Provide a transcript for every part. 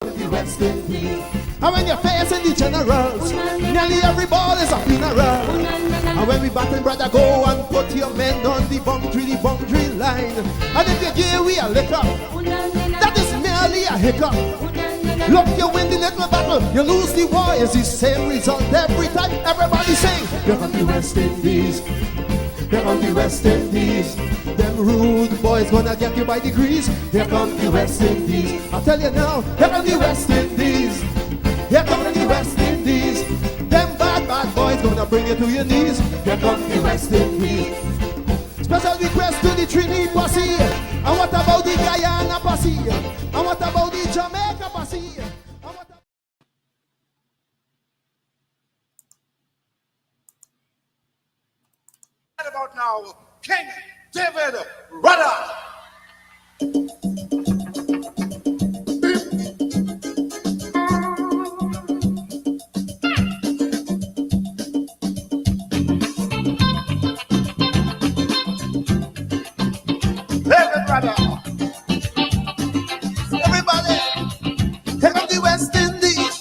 The West Indies. And when you're facing the generals, nearly every ball is a funeral. And when we battle, brother, go and put your men on the boundary line. And if you give we a liquor, that is merely a hiccup. Look, you win the little battle, you lose the war. It's the same result every time. Everybody sing, here come the West Indies. Here come the West Indies. Them rude boys gonna get you by degrees. Here come the West Indies. I tell you now, here come the West Indies. Here come the West Indies. Them bad boys gonna bring you to your knees. Here come the West Indies. Special request to the Trinity posse. And what about the Guyana posse? And what about the Jamaica posse? Right about now, King David Rudder. David Rudder. Everybody, here come the West Indies.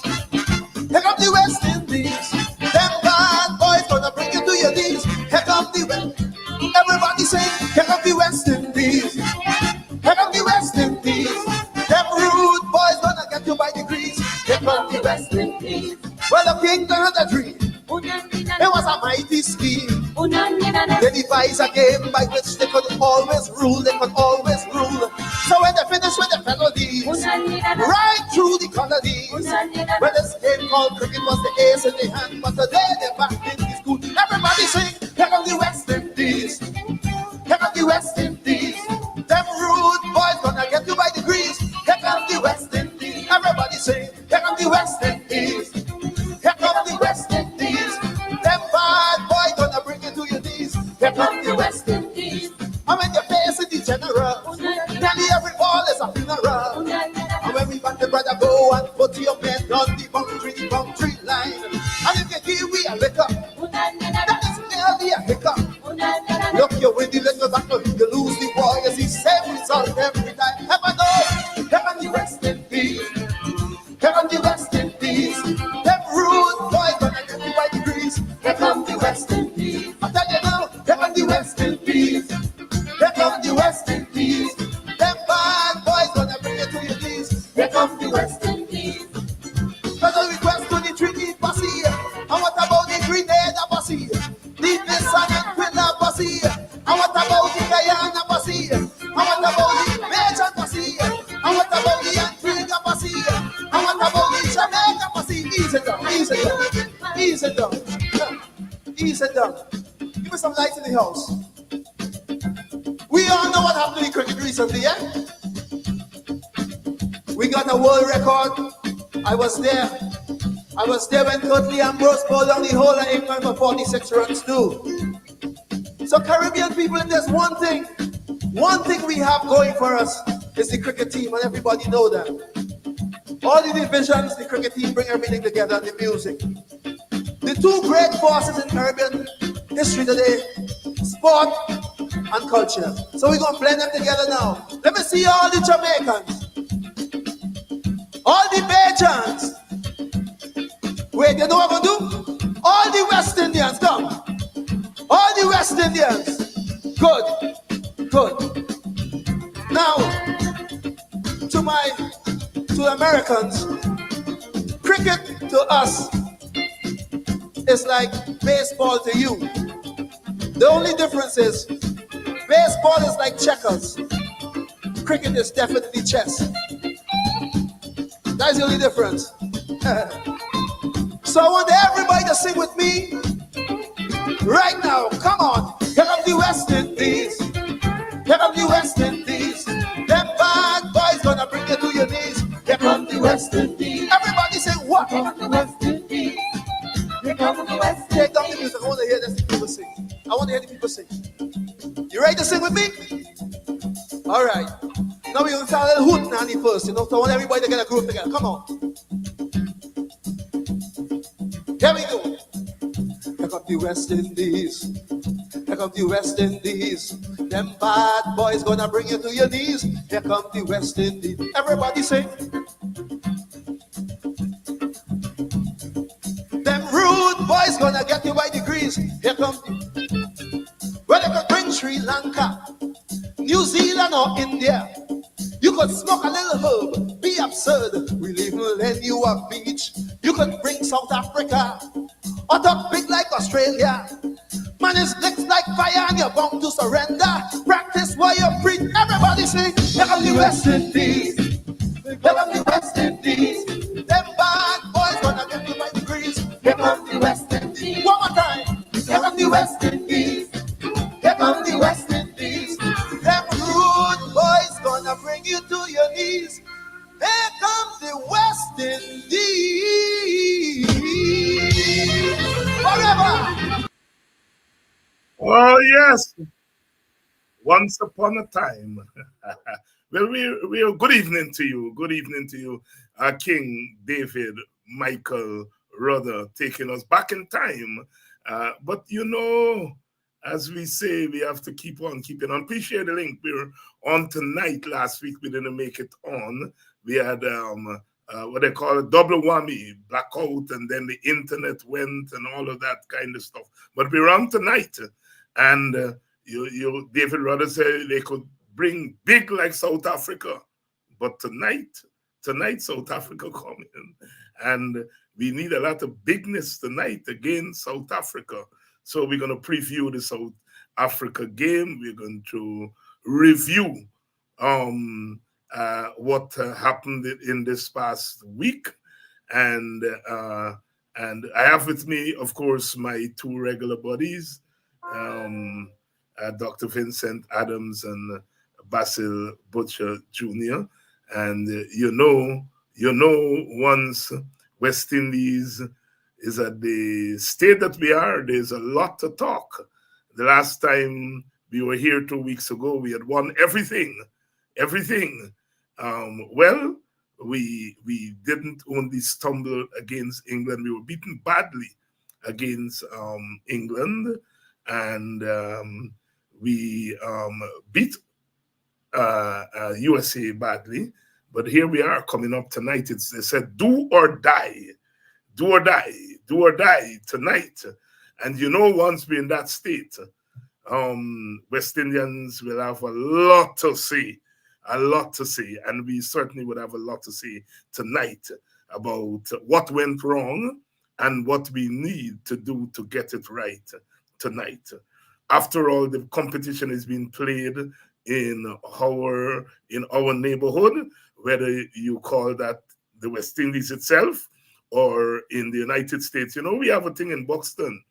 Here come the West Indies. Them bad boys gonna bring you to your knees. Here come the West. Everybody say, here come the West Indies. Here come the West Indies. Them rude boys gonna get you by degrees. Here come the West Indies. Well, the king had a dream. It was a mighty scheme. They devised a game by which they could always rule. They could always rule. So when they finished with the penalties, right through the colonies, when this game called cricket was the ace in the hand, but today they're back in the school. Everybody sing, here come the West Indies. Here come the West Indies. Them rude boys gonna get you by degrees. Here come the West Indies. Everybody sing, here come the West Indies. Here come the West Indies. Them bad boys gonna bring you to your knees. Here come the West Indies. And when you're facing the general, nearly every ball is a funeral. And when we back the brother, go and put your men on the boundary line. And if you give we a liquor, that is merely a hiccup. Look, you win the little battle, you lose the war. You see same result every time. Heaven knows, here come the West Indies. Here come the West Indies. Them rude boys gonna get you by degrees. Here come the West Indies. I tell you now, here come the West Indies. Here come the West Indies. Them bad boys gonna bring you to your knees. Here come the West Indies. Special request to the Trinity posse. And what about the Grenada posse? The Vincent and Quilla posse. And what about the Guyana posse? And what about the Bajan posse? And what about the Antigua posse? And what about the Jamaica posse? Easy down, easy down, easy down, easy down. Give me some light in the house. We all know what happened in cricket recently, yeah? We got a world record. I was there. I was there when Curtly Ambrose bowled down the whole of England for 46 runs too. So Caribbean people, if there's one thing we have going for us is the cricket team, and everybody know that. All the divisions, the cricket team bring everything together, and the music. The two great forces in Caribbean history today, sport and culture. So we're gonna blend them together now. Let me see all the Jamaicans, all the Bajans. Wait, you know what I'm gonna do? All the West Indians, come. All the West Indians. Good, good. Now, to Americans, cricket to us is like baseball to you. The only difference is, baseball is like checkers. Cricket is definitely chess. That's the only difference. So I want everybody to sing with me right now. Come on. Here come the West Indies. Here come the West Indies. Them bad boys gonna bring you to your knees. Here come the West Indies. Everybody say what? Here come the West Indies. Here come the West Indies. Take down the music. I want to hear the people sing. I want to hear the people sing. You ready to sing with me? All right. Now we're going to start a little hoot nanny first, you know, so I want everybody to get a group together. Come on. Here we go. Here come the West Indies. Here come the West Indies. Them bad boys gonna bring you to your knees. Here come the West Indies. Everybody sing. boys gonna get you by degrees. Here come where they could bring Sri Lanka, New Zealand or India. You could smoke a little herb, be absurd. We will lend you a beach. You could bring South Africa, or talk big like Australia. Man, it's licks like fire and you're bound to surrender. Practice while you preach. Everybody sing, here come the West Indies. Here come the West Indies. Them bad boys gonna get you by degrees. Here come the West Indies. One more time. Here come the West Indies. Here come the West Indies. Them rude boys gonna bring you to your knees. Here comes the West Indies. Forever. Oh, yes. Once upon a time. Well, we good evening to you. Good evening to you, King David Michael Rudder, taking us back in time. But you know, as we say, we have to keep on keeping on. Please share the link. We were on tonight. Last week we didn't make it on. We had what they call a double whammy, blackout, and then the internet went and all of that kind of stuff. But we're on tonight, and you David Rudder said they could bring big like South Africa, but tonight South Africa coming, and we need a lot of bigness tonight against South Africa. So we're going to preview the South Africa game. We're going to review what happened in this past week, and I have with me, of course, my two regular buddies, Dr. Vincent Adams and Basil Butcher Jr. And you know, once West Indies is at the state that we are, there's a lot to talk. The last time we were here 2 weeks ago, we had won everything. Well, we didn't only stumble against England, we were beaten badly against England, and we beat USA badly. But here we are coming up tonight. They said do or die tonight. And you know, once we're in that state, West Indians will have a lot to say, and we certainly would have a lot to say tonight about what went wrong and what we need to do to get it right tonight. After all, the competition is being played in our neighborhood, whether you call that the West Indies itself or in the United States. You know, we have a thing in Buxton.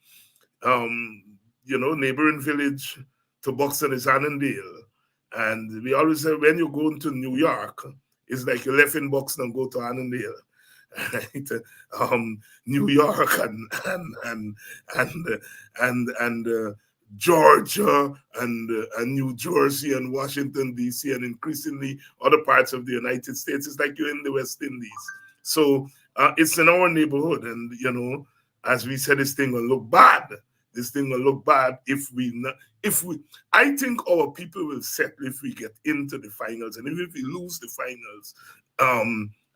Neighboring village to Buxton is Annandale. And we always say when you go into New York, it's like you left in Buxton and go to Annandale. Right? New York and Georgia and New Jersey and Washington, D.C., and increasingly other parts of the United States. It's like you're in the West Indies. So it's in our neighborhood. And, you know, as we said, this thing will look bad. I think our people will settle if we get into the finals. And if we lose the finals,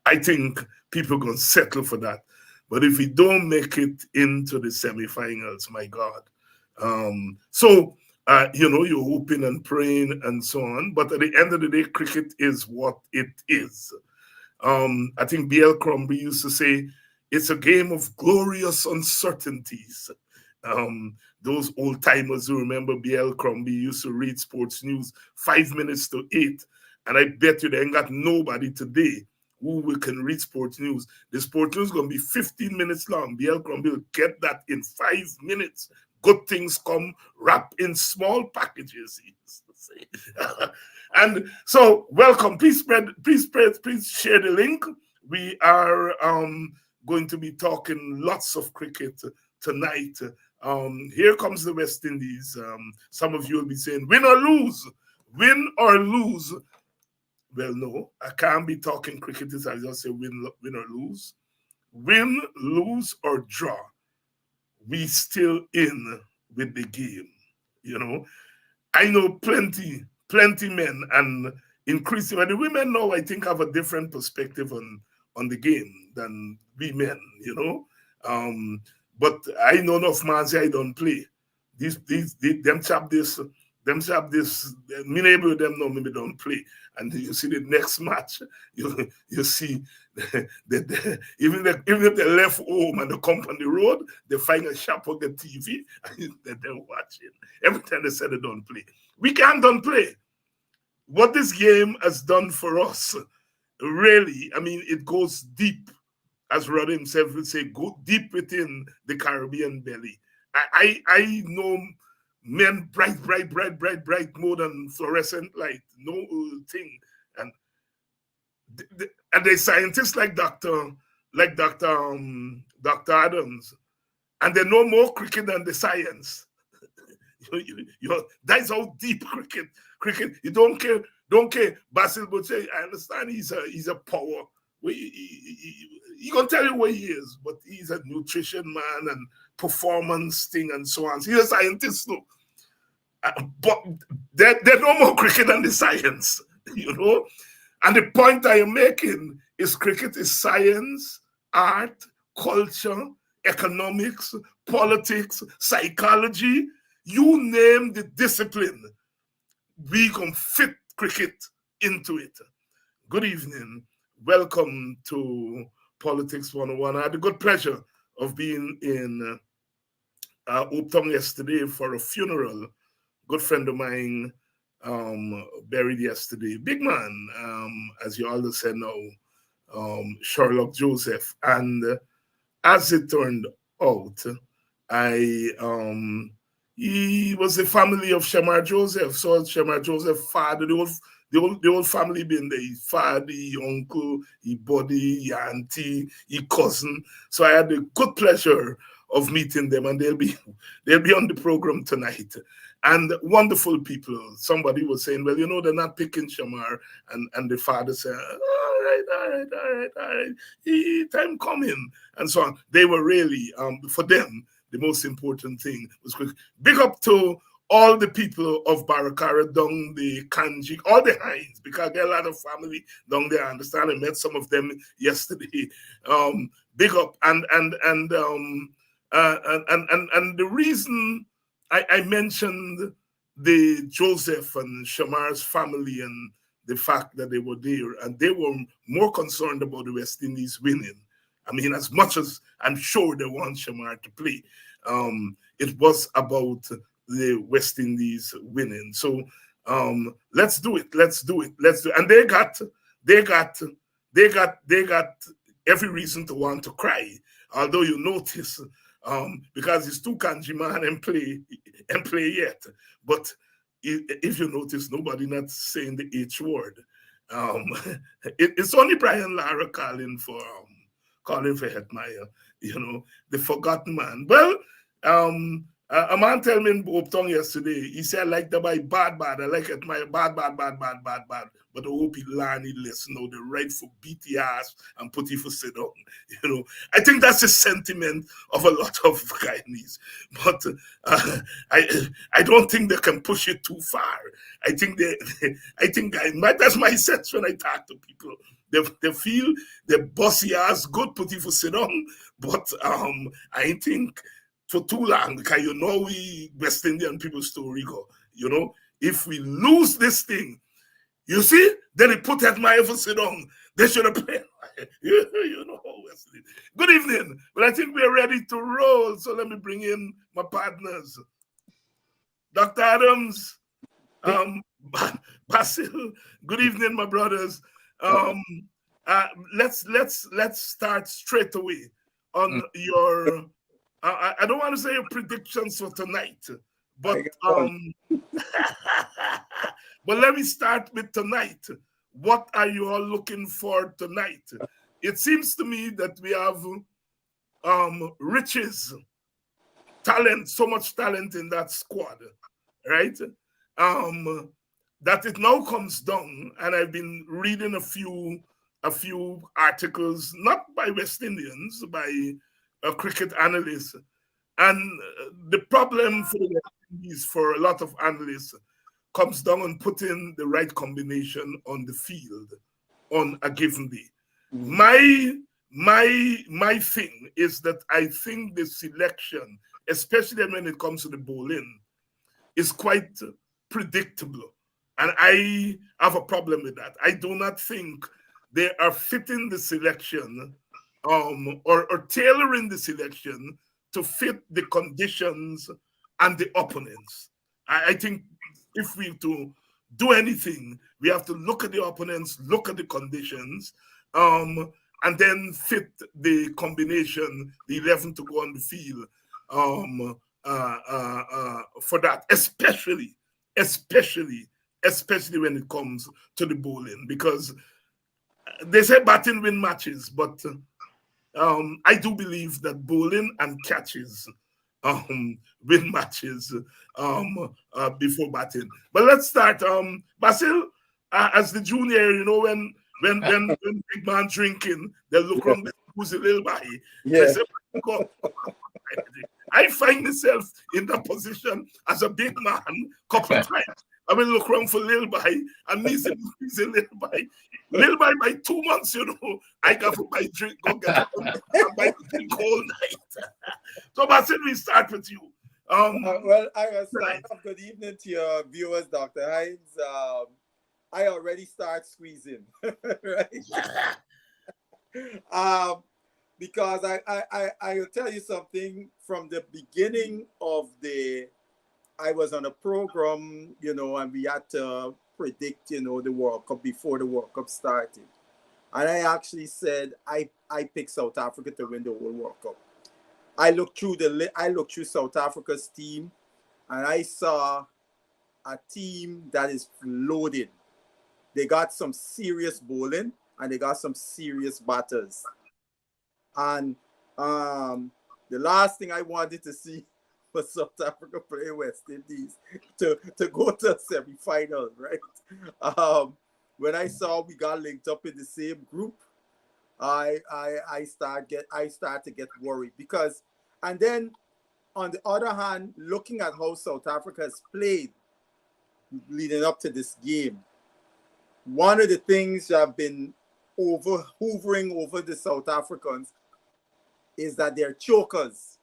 I think people are going to settle for that. But if we don't make it into the semifinals, my God. You're hoping and praying and so on. But at the end of the day, cricket is what it is. I think B.L. Crombie used to say, it's a game of glorious uncertainties. Those old timers who remember B.L. Crombie used to read sports news 5 minutes to 8. And I bet you they ain't got nobody today who can read sports news. The sports news is going to be 15 minutes long. B.L. Crombie will get that in 5 minutes. Good things come wrapped in small packages, he used to say. And so, welcome. Please share the link. We are going to be talking lots of cricket tonight. Here comes the West Indies. Some of you will be saying, win or lose. Well, no, I can't be talking cricket. I just say win or lose. Win, lose, or draw. We still in with the game. You know, I know plenty men, and increasingly the women now, I think, have a different perspective on the game than we men, you know. But I know enough man say I don't play. Them chap this, me neighbor them know maybe don't play. And you see the next match, you see even if they left home and they come on the road, they find a shop on the TV and they're watching. Every time they say they don't play. We can't don't play. What this game has done for us, really, I mean, it goes deep, as Rod himself would say, go deep within the Caribbean belly. I know men bright, more than fluorescent light, no thing. And there's scientists like Dr. Dr. Adams, and they know more cricket than the science. That's how deep cricket. You don't care. Basil would say, I understand he's a power. He gonna tell you what he is, but he's a nutrition man and performance thing and so on. He's a scientist too. But they're no more cricket than the science, And the point I am making is cricket is science, art, culture, economics, politics, psychology. You name the discipline, we can fit cricket into it. Good evening. Welcome to Politics 101. I had the good pleasure of being in Uptown yesterday for a funeral. Good friend of mine buried yesterday. Big man, as you all said now, Sherlock Joseph. And as it turned out, he was the family of Shamar Joseph. So Shamar Joseph father, the whole family been there. His father, his uncle, his buddy, his auntie, his cousin. So I had the good pleasure of meeting them, and they'll be on the program tonight. And wonderful people. Somebody was saying, well, they're not picking Shamar. And the father said, all right. Time coming. And so on. They were really, for them, the most important thing was quick. Big up to all the people of Barakara, down the Kanji, all the Hines, because there are a lot of family down there. I understand. I met some of them yesterday. Big up. And the reason I mentioned the Joseph and Shamar's family and the fact that they were there, and they were more concerned about the West Indies winning. I mean, as much as I'm sure they want Shamar to play, it was about the West Indies winning. So let's do it. And they got every reason to want to cry. Although you notice, because it's too kanji man and play yet. But if you notice, nobody not saying the H word. It's only Brian Lara calling for Hetmeyer, the forgotten man. Well, a man tell me in Uptown yesterday, he said, I like the boy bad. I like Hetmeyer bad. But I hope he learn, he listen, the right for beat the ass and put it for sit down. I think that's the sentiment of a lot of Guyanese. But I don't think they can push it too far. I think that's my sense when I talk to people. They feel the bossy ass good put it for sit down, but I think for too long, because we West Indian people story go. If we lose this thing, you see, then they put that my for sit down. They should have played. West Indian. Good evening. But I think we're ready to roll. So let me bring in my partners. Dr. Adams, Basil. Good evening, my brothers. Let's start straight away on your. I don't want to say your predictions for tonight, but but let me start with tonight. What are you all looking for tonight? It seems to me that we have riches, talent, so much talent in that squad, right? That it now comes down, and I've been reading a few articles, not by West Indians, by a cricket analyst, and the problem for the West Indies, for a lot of analysts, comes down on putting the right combination on the field on a given day. my thing is that I think the selection, especially when it comes to the bowling, is quite predictable. And I have a problem with that. I do not think they are fitting the selection or tailoring the selection to fit the conditions and the opponents. I think if we to do anything, we have to look at the opponents, look at the conditions, and then fit the combination, the 11 to go on the field for that, especially when it comes to the bowling, because they say batting win matches, but I do believe that bowling and catches win matches before batting. But let's start. Basil, as the junior, you know, when big man drinking, they look around, who's a little guy. They say, "God." I find myself in that position as a big man couple of times. I will look around for little boy, and he's a little boy. Little boy, by 2 months, you know, I got for my drink, go get it, and buy drink all night. So, Basil, we start with you. Well, I will start off. Good evening to your viewers, Dr. Hines. I already start squeezing, right? Because I will tell you something. From the beginning of I was on a program, you know, and we had to predict, you know, the World Cup before the World Cup started. And I actually said I picked South Africa to win the whole World Cup. I looked through South Africa's team, and I saw a team that is loaded. They got some serious bowling, and they got some serious batters. And the last thing I wanted to see was South Africa play West Indies to go to a semi-final, right? When I saw we got linked up in the same group, I start to get worried, because, and then on the other hand, looking at how South Africa has played leading up to this game, one of the things that have been hovering over the South Africans is that they're chokers,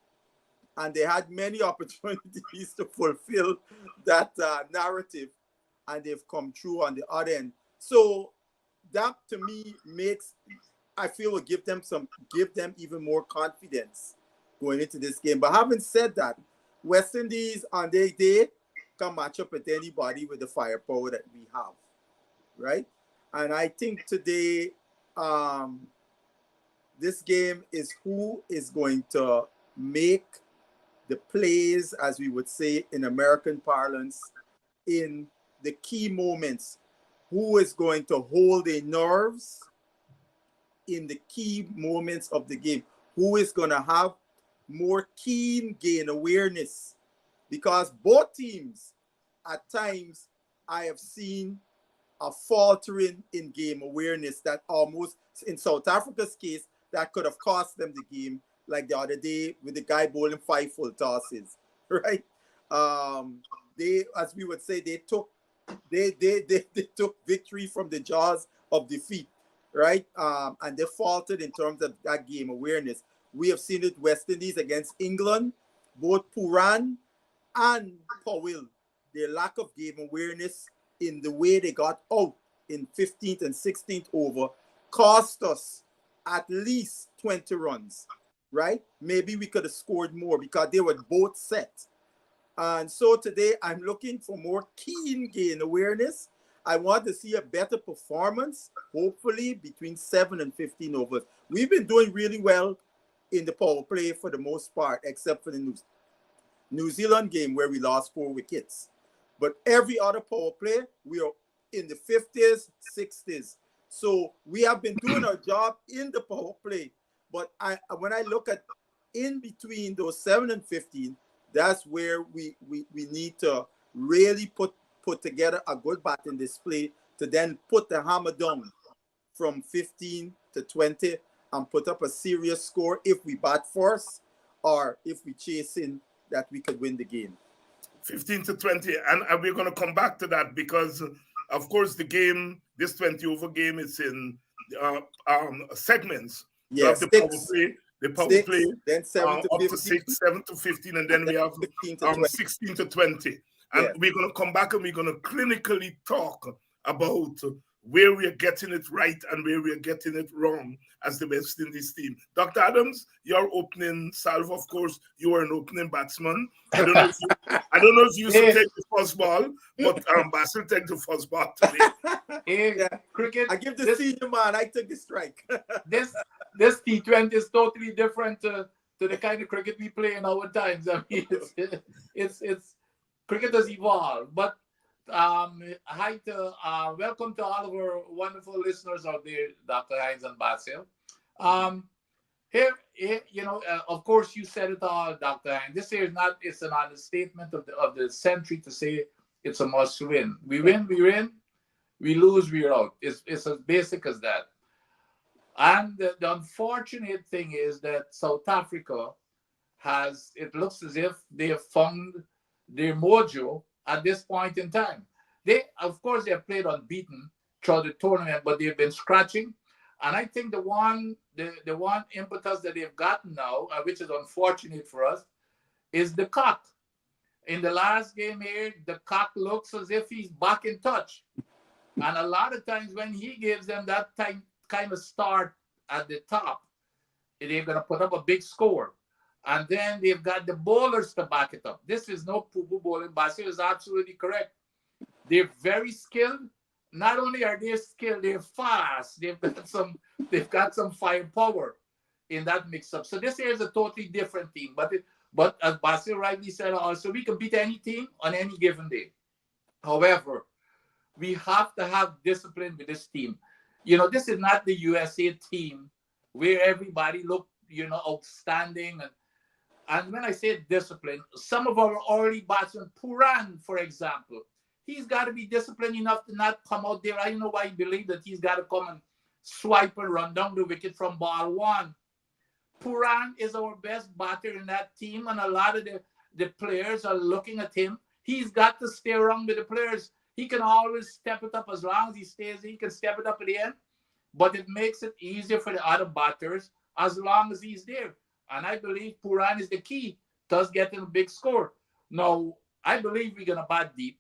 and they had many opportunities to fulfill that narrative, and they've come through on the other end. So that to me I feel will give them even more confidence going into this game. But having said that, West Indies on their day can match up with anybody with the firepower that we have, right? And I think today, this game is who is going to make the plays, as we would say in American parlance, in the key moments. Who is going to hold their nerves in the key moments of the game? Who is going to have more keen game awareness? Because both teams, at times, I have seen a faltering in game awareness that almost, in South Africa's case, that could have cost them the game, like the other day with the guy bowling 5 full tosses, right? They, as we would say, they took victory from the jaws of defeat, right? And they faltered in terms of that game awareness. We have seen it West Indies against England, both Puran and Powell. Their lack of game awareness in the way they got out in 15th and 16th over cost us at least 20 runs, right? Maybe we could have scored more because they were both set. And so today I'm looking for more keen game awareness. I want to see a better performance, hopefully between 7 and 15 overs. We've been doing really well in the power play for the most part, except for the New Zealand game where we lost 4 wickets. But every other power play, we are in the 50s, 60s. So we have been doing our job in the power play. But when I look at in between those 7 and 15, that's where we need to really put together a good batting display to then put the hammer down from 15 to 20 and put up a serious score if we bat first or if we chase in that we could win the game. 15 to 20. And we're going to come back to that because, of course, the game, this 20 over game is in segments. You have Yes, the power play, then 7 to up to 15, 6, 7 to 15, and and then then we have 15 to 20. 16 to 20. And Yes. we're going to come back and we're going to clinically talk about where we are getting it right and where we are getting it wrong as the West Indies team. Dr. Adams, your opening salve, of course, you are an opening batsman. I don't know if you should take the first ball, but Basil take the first ball today. Yeah. Cricket. I give the senior man. I took the strike. this T20 is totally different to the kind of cricket we play in our times. I mean, it's cricket has evolved. But hi to welcome to all of our wonderful listeners out there, Dr. Hines and Basil. Here, of course, you said it all, Dr. Hines. This here is not. It's an understatement of the century to say it's a must win. We win, we win. We lose, we're out. It's as basic as that. And the unfortunate thing is that South Africa it looks as if they have found their mojo at this point in time. Of course, they have played unbeaten throughout the tournament, but they've been scratching. And I think the one impetus that they've gotten now, which is unfortunate for us, is the cock. In the last game here, the cock looks as if he's back in touch. And a lot of times when he gives them that kind of start at the top, they're going to put up a big score. And then they've got the bowlers to back it up. This is no poo-poo bowling. Basil is absolutely correct. They're very skilled. Not only are they skilled, they're fast. They've got some firepower in that mix-up. So this here is a totally different team. But as Basil rightly said, also we can beat any team on any given day. However, we have to have discipline with this team. This is not the USA team where everybody looked, outstanding. And when I say discipline, some of our early batsmen, Puran, for example, he's got to be disciplined enough to not come out there. I don't know why he believes that he's got to come and swipe and run down the wicket from ball one. Puran is our best batter in that team, and a lot of the players are looking at him. He's got to stay around with the players. He can always step it up as long as he stays. He can step it up at the end, but it makes it easier for the other batters as long as he's there. And I believe Puran is the key to us getting a big score. Now, I believe we're going to bat deep,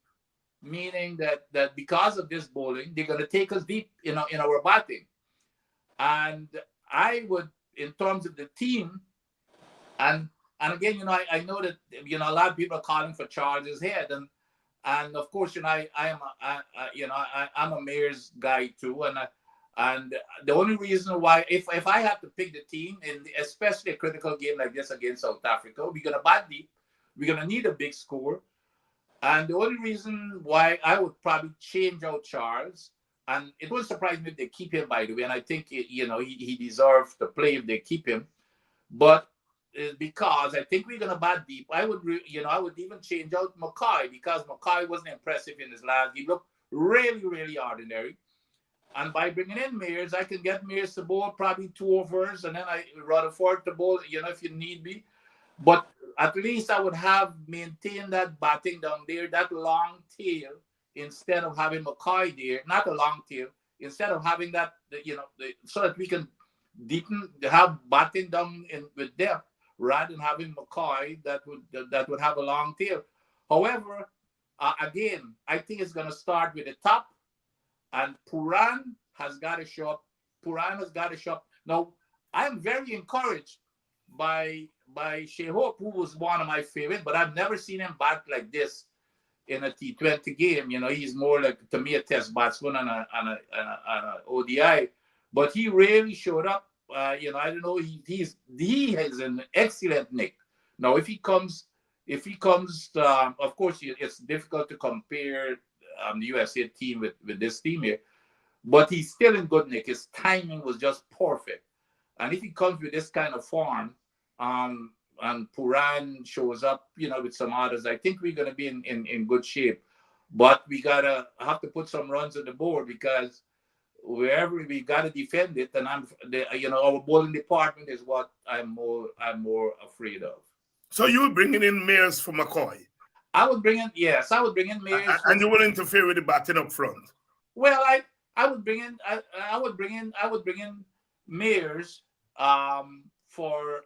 meaning that because of this bowling, they're going to take us deep in our batting. And I would, in terms of the team, and again, I know that a lot of people are calling for Charles' head, and of course, I'm a Mayor's guy too, and the only reason why, if I had to pick the team, in especially a critical game like this against South Africa, we're gonna bat deep, we're gonna need a big score, and the only reason why I would probably change out Charles, and it wouldn't surprise me if they keep him, by the way, and I think he deserves to play if they keep him, but because I think we're gonna bat deep. I would even change out McCoy because McCoy wasn't impressive in his last. He looked really, really ordinary. And by bringing in Mears, I can get Mears to bowl probably 2 overs, and then I Rutherford to bowl, if you need be. But at least I would have maintained that batting down there, that long tail, instead of having McCoy there. Not a long tail, instead of having that, so that we can have batting down with depth, rather than having McCoy that would have a long tail. However, again, I think it's going to start with the top, and Puran has got to show up. Now, I'm very encouraged by Shea Hope, who was one of my favorites, but I've never seen him bat like this in a T20 game. He's more like, to me, a test batsman and a ODI, but he really showed up. I don't know. He has an excellent nick. Now, if he comes, of course, it's difficult to compare the USA team with this team here, but he's still in good nick. His timing was just perfect, and if he comes with this kind of form, and Puran shows up, with some others, I think we're going to be in good shape. But we have to put some runs on the board, because wherever we got to defend it, and our bowling department is what I'm more afraid of. So you were bringing in Mears for McCoy? I would bring in Mears. And you will interfere with the batting up front? Well, I would bring in Mears for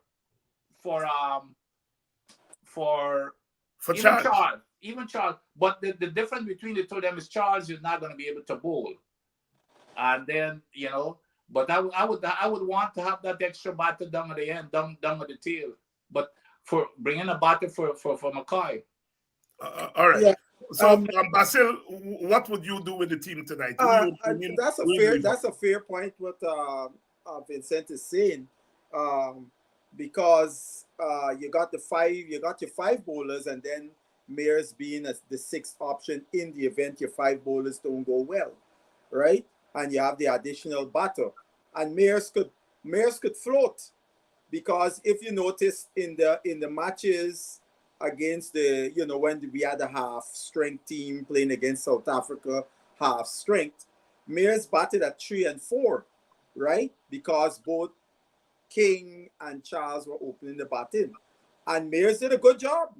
for um for For even Charles. Charles, even Charles. But the difference between the two of them is Charles is not going to be able to bowl, and then But I would want to have that extra batter down at the end, down at the tail. But for bringing a batter for McCoy. All right. Yeah. So, Basil, what would you do with the team tonight? Who you bring in? That's a fair point. What Vincent is saying, because you got your five bowlers, and then Mears being as the sixth option in the event your five bowlers don't go well, right? And you have the additional batter, and Mears could float, because if you notice in the matches against when we had a half strength team playing against South Africa, half strength, Mears batted at 3 and 4, right? Because both King and Charles were opening the batting, and Mears did a good job.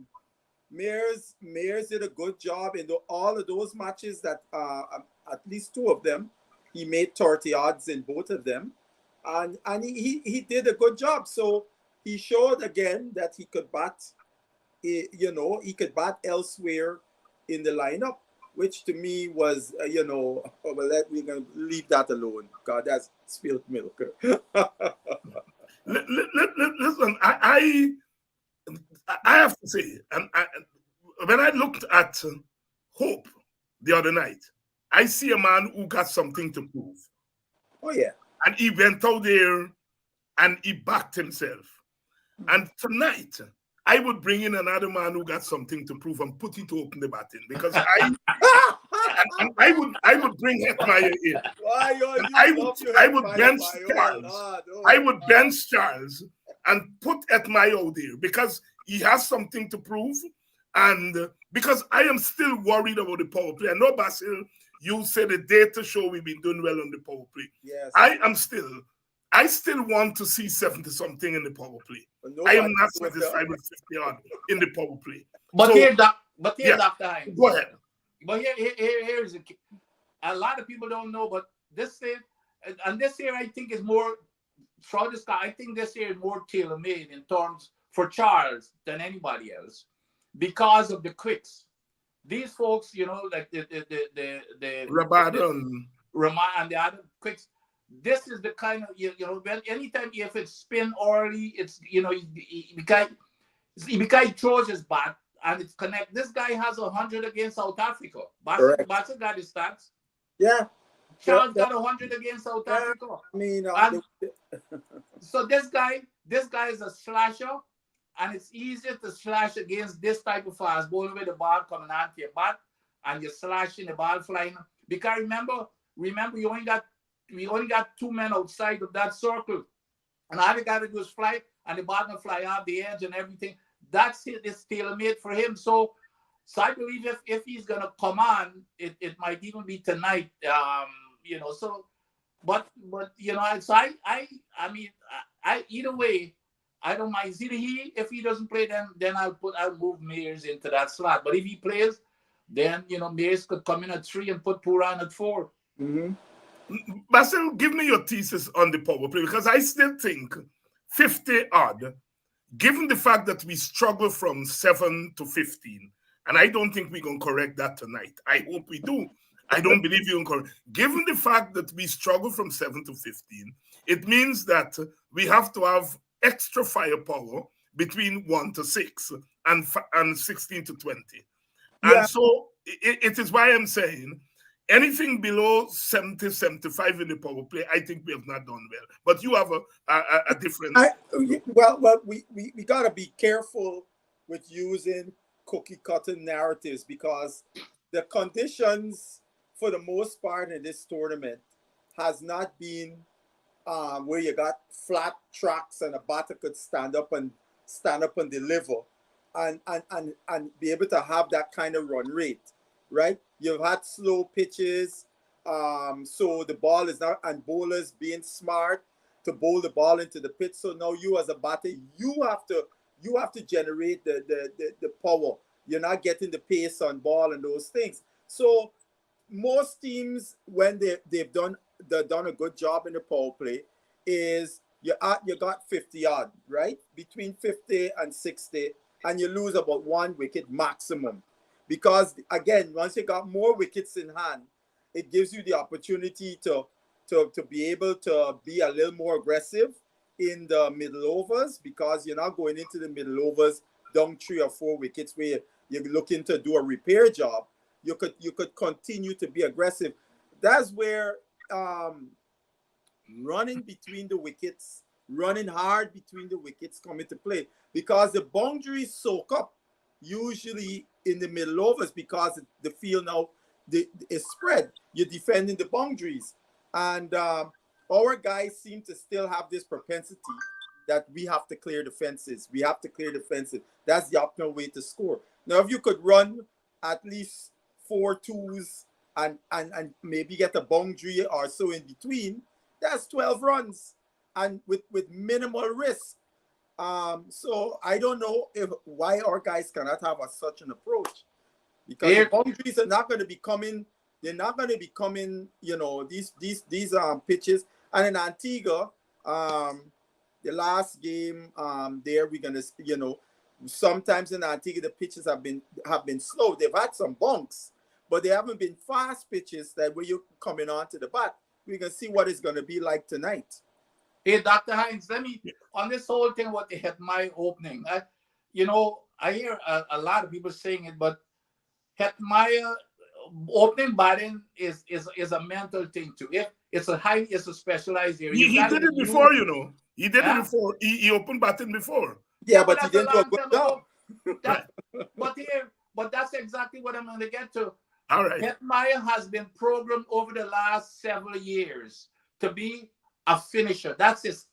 Mears did a good job in all of those matches. That at least two of them, he made 30 odds in both of them, and he did a good job. So he showed again that he could bat. He could bat elsewhere in the lineup, which to me was, well, we're going to leave that alone. God, that's spilled milk. Listen, I have to say, when I looked at Hope the other night, I see a man who got something to prove. Oh, yeah. And he went out there and he backed himself. And tonight, I would bring in another man who got something to prove and put it to open the batting, because I would bring Hetmeyer in. I would bench Charles. I would bench Charles and put Hetmeyer out there because he has something to prove, and because I am still worried about the power play. I know, Basil, you said the data show we've been doing well on the power play. Yes. I still want to see 70-something in the power play. I am not satisfied with 50 odd in the power play. But here, Dr. Hines. Go ahead. But here's a lot of people don't know, but this year, I think is more throughout this. I think this year is more tailor-made in terms for Charles than anybody else, because of the quicks. These folks, like the Rabadon, Ramon and the other quicks. This is the kind of anytime if it's spin early, it's he throws his bat and it's connect. This guy has 100 against South Africa. Basil got his stats. Yeah. Charles got 100 against South Africa. I mean, so this guy is a slasher, and it's easier to slash against this type of fast ball where the ball coming onto your bat and you're slashing the ball flying. Because remember, we only got two men outside of that circle, and all they got to do is fly, and the ball can fly off the edge and everything. That's it. It's tailor-made for him. So I believe if he's gonna come on, it might even be tonight. So, but so I mean, either way, I don't mind. It's either if he doesn't play, then I'll move Mears into that slot. But if he plays, then Mears could come in at 3 and put Puran at 4. Mm-hmm. Basil, give me your thesis on the power play, because I still think 50 odd, given the fact that we struggle from 7 to 15, and I don't think we're going to correct that tonight. I hope we do. I don't believe you're going to correct. Given the fact that we struggle from 7 to 15, it means that we have to have extra firepower between 1 to 6 and 16 to 20. Yeah. And so it is why I'm saying anything below 70, 75 in the power play, I think we have not done well. But you have a different... we got to be careful with using cookie-cutter narratives, because the conditions, for the most part in this tournament, has not been where you got flat tracks and a batter could stand up and deliver and be able to have that kind of run rate, right? You've had slow pitches, so the ball is not, and bowlers being smart to bowl the ball into the pit. So now you as a batter, you have to generate the power. You're not getting the pace on ball and those things. So most teams, when they've done a good job in the power play, is you got 50 odd, right? Between 50 and 60, and you lose about 1 wicket maximum. Because again, once you got more wickets in hand, it gives you the opportunity to be able to be a little more aggressive in the middle overs, because you're not going into the middle overs down 3 or 4 wickets where you're looking to do a repair job. You could continue to be aggressive. That's where running between the wickets, running hard between the wickets come into play, because the boundaries soak up usually in the middle overs, because the field now is spread. You're defending the boundaries. And our guys seem to still have this propensity that we have to clear the fences. We have to clear the fences. That's the optimal way to score. Now, if you could run at least 4 twos and maybe get a boundary or so in between, that's 12 runs, and with minimal risk. So I don't know why our guys cannot have such an approach, because the boundaries are not going to be coming. They're not going to be coming. You know, these pitches. And in Antigua, the last game there, we're gonna, you know, sometimes in Antigua the pitches have been slow. They've had some bunks, but they haven't been fast pitches that where you're coming onto the bat. We can see what it's going to be like tonight. Hey, Dr. Hines, let me, on this whole thing, what they had my opening. I hear a lot of people saying it, but Hetmeyer opening batting is a mental thing too. If it's a specialized area. He did it before, you know. He did it before. He opened batting before. Yeah, but he didn't do a good job. But that's exactly what I'm going to get to. All right. Hetmeyer has been programmed over the last several years to be a finisher. That's his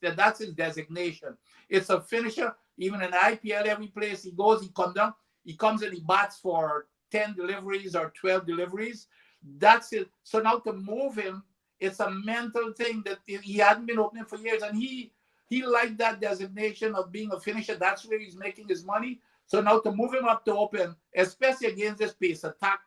designation. It's a finisher. Even in IPL, every place he goes, he comes and he bats for 10 deliveries or 12 deliveries. That's it. So now to move him, it's a mental thing that he hadn't been opening for years, and he liked that designation of being a finisher. That's where he's making his money. So now to move him up to open, especially against this pace attack.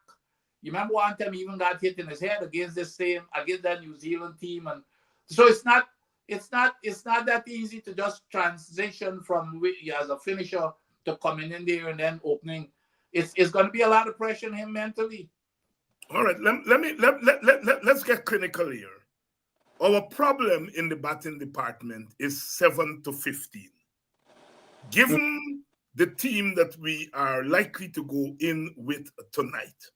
You remember one time he even got hit in his head against that New Zealand team, and so it's not that easy to just transition from as a finisher to coming in there and then opening. It's going to be a lot of pressure on him mentally. All right, let's get clinical here. Our problem in the batting department is 7 to 15. Given the team that we are likely to go in with tonight,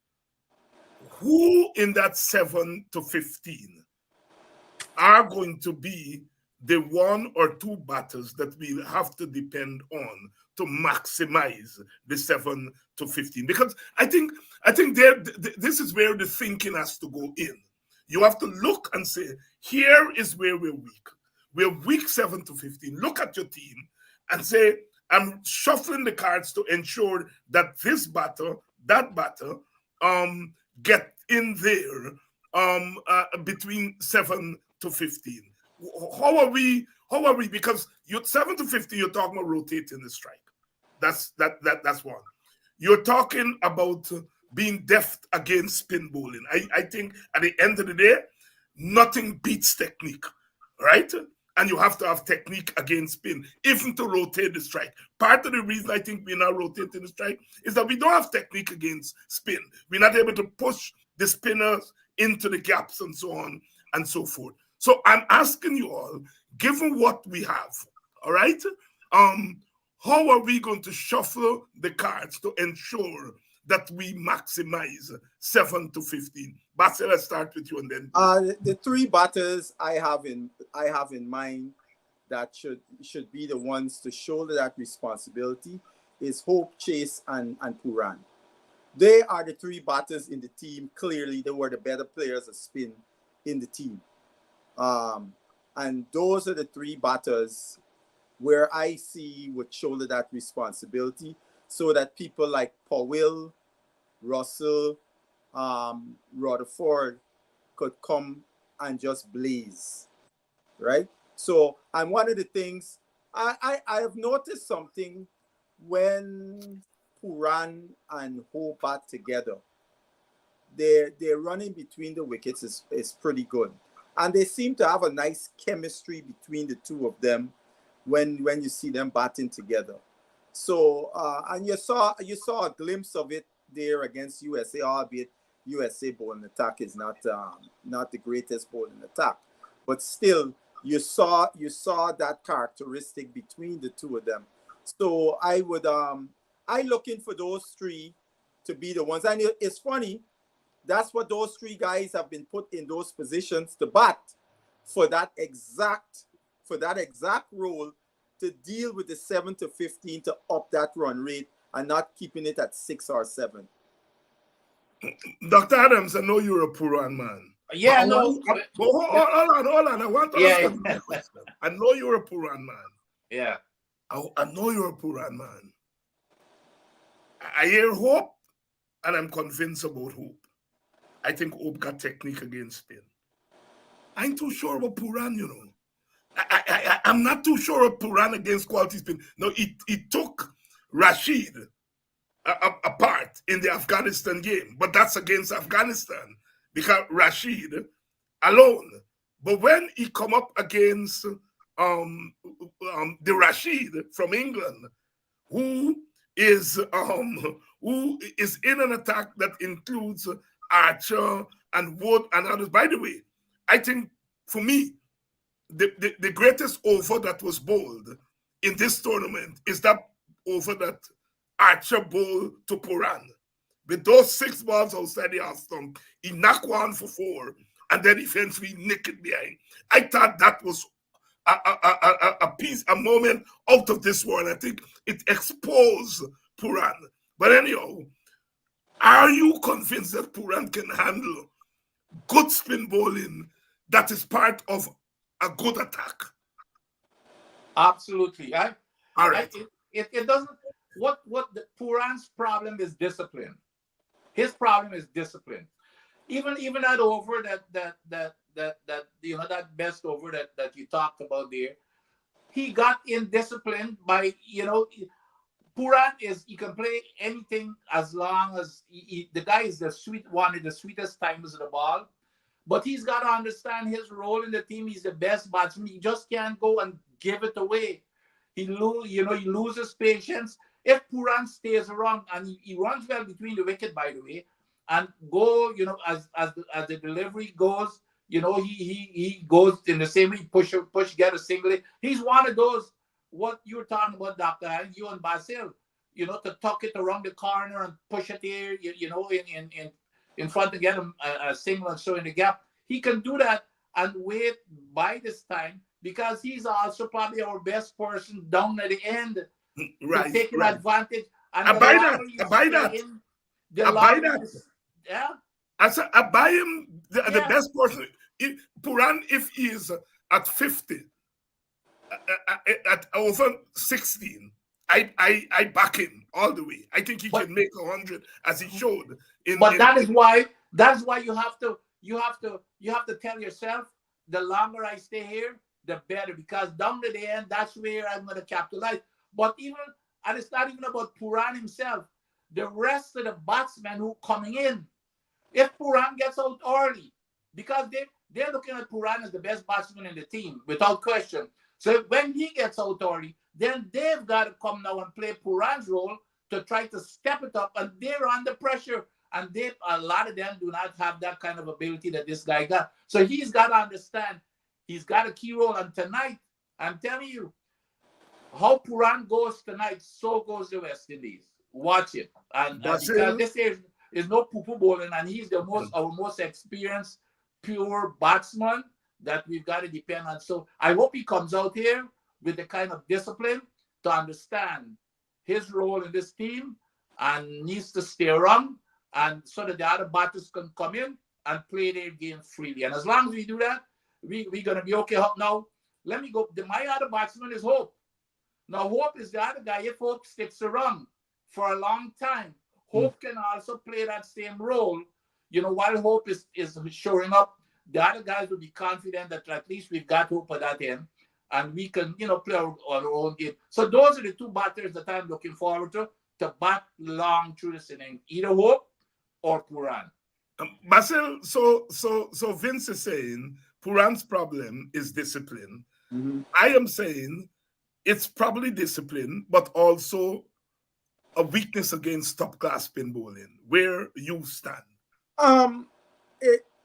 who in that 7 to 15 are going to be the 1 or 2 batters that we have to depend on to maximize the 7 to 15? Because I think this is where the thinking has to go in. You have to look and say, here is where we're weak. We're weak 7 to 15. Look at your team and say, I'm shuffling the cards to ensure that this batter, that batter, get in there between 7 to 15. How are we? Because you're 7 to 15, you're talking about rotating the strike. That's one. You're talking about being deft against spin bowling. I think at the end of the day, nothing beats technique, right? And you have to have technique against spin, even to rotate the strike. Part of the reason I think we're not rotating the strike is that we don't have technique against spin. We're not able to push the spinners into the gaps and so on and so forth. So I'm asking you all, given what we have, all right, how are we going to shuffle the cards to ensure that we maximize 7 to 15? Basil, let's start with you and then. The 3 batters I have in mind that should be the ones to shoulder that responsibility is Hope, Chase, and Puran. They are the 3 batters in the team. Clearly, they were the better players of spin in the team. And those are the 3 batters where I see would shoulder that responsibility, so that people like Powell, Russell, Rutherford could come and just blaze, right? So, and one of the things I have noticed something when Puran and Hope bat together, they're running between the wickets is pretty good. And they seem to have a nice chemistry between the two of them when you see them batting together. So and you saw a glimpse of it there against USA, albeit USA bowling attack is not the greatest bowling attack, but still you saw that characteristic between the two of them. So I looking for those three to be the ones. And it's funny, that's what those three guys have been put in those positions to bat for that exact role, to deal with the 7 to 15 to up that run rate and not keeping it at 6 or 7. Dr. Adams, I know you're a Puran man. Yeah, but no. Hold on. I want to ask you a question. I know you're a Puran man. Yeah. I know you're a Puran man. I hear Hope, and I'm convinced about Hope. I think Hope got technique against spin. I ain't too sure about Puran, you know. I'm not too sure of Puran against quality spin. No, it took Rashid apart in the Afghanistan game, but that's against Afghanistan because Rashid alone. But when he come up against the Rashid from England, who is in an attack that includes Archer and Wood and others. By the way, I think for me, the greatest over that was bowled in this tournament is that over that Archer bowled to Puran. With those 6 balls outside the half stump, he knocked one for 4 and then eventually nicked it behind. I thought that was a moment out of this world. I think it exposed Puran. But anyhow, are you convinced that Puran can handle good spin bowling that is part of a good attack? Absolutely. All right. It doesn't. What the Puran's problem is discipline. His problem is discipline. Even that over that that best over that you talked about there, he got indisciplined by Puran he can play anything as long as the guy is the sweetest timers of the ball, but he's got to understand his role in the team. He's the best batsman. He just can't go and give it away. He loses patience. If Puran stays around and he runs well between the wicket, by the way, and go, as the delivery goes, he goes in the same way, push, get a single. He's one of those, what you were talking about, Doctor, and you and Basil, to tuck it around the corner and push it there, in front to get a single and show in the gap. He can do that and wait by this time because he's also probably our best person down at the end. Right, taking advantage. And I buy that. Yeah. I buy him the best person. Puran, if he is at 50, at over 16, I back him all the way. I think he can make 100 as he showed. That's why you have to tell yourself, the longer I stay here, the better, because down to the end, that's where I'm going to capitalize. But and it's not even about Puran himself. The rest of the batsmen who coming in, if Puran gets out early, because they're looking at Puran as the best batsman in the team, without question. So when he gets out early, then they've got to come now and play Puran's role to try to step it up, and they're under pressure. And a lot of them do not have that kind of ability that this guy got. So he's got to understand he's got a key role. And tonight, I'm telling you, how Puran goes tonight, so goes the West Indies. Watch it. And because this is no poo-poo bowling, and he's our most experienced, pure batsman that we've got to depend on. So I hope he comes out here with the kind of discipline to understand his role in this team and needs to stay around, and so that the other batters can come in and play their game freely. And as long as we do that, we're going to be okay. Now, let me go. My other batsman is Hope. Now, Hope is the other guy. If Hope sticks around for a long time, Hope can also play that same role. While Hope is showing up, the other guys will be confident that at least we've got Hope at that end, and we can, play our own game. So those are the two batters that I'm looking forward to bat long through this inning, either Hope or Puran. Basil, so Vince is saying Puran's problem is discipline. Mhm. I am saying it's probably discipline, but also a weakness against top class spin bowling. Where you stand? Um,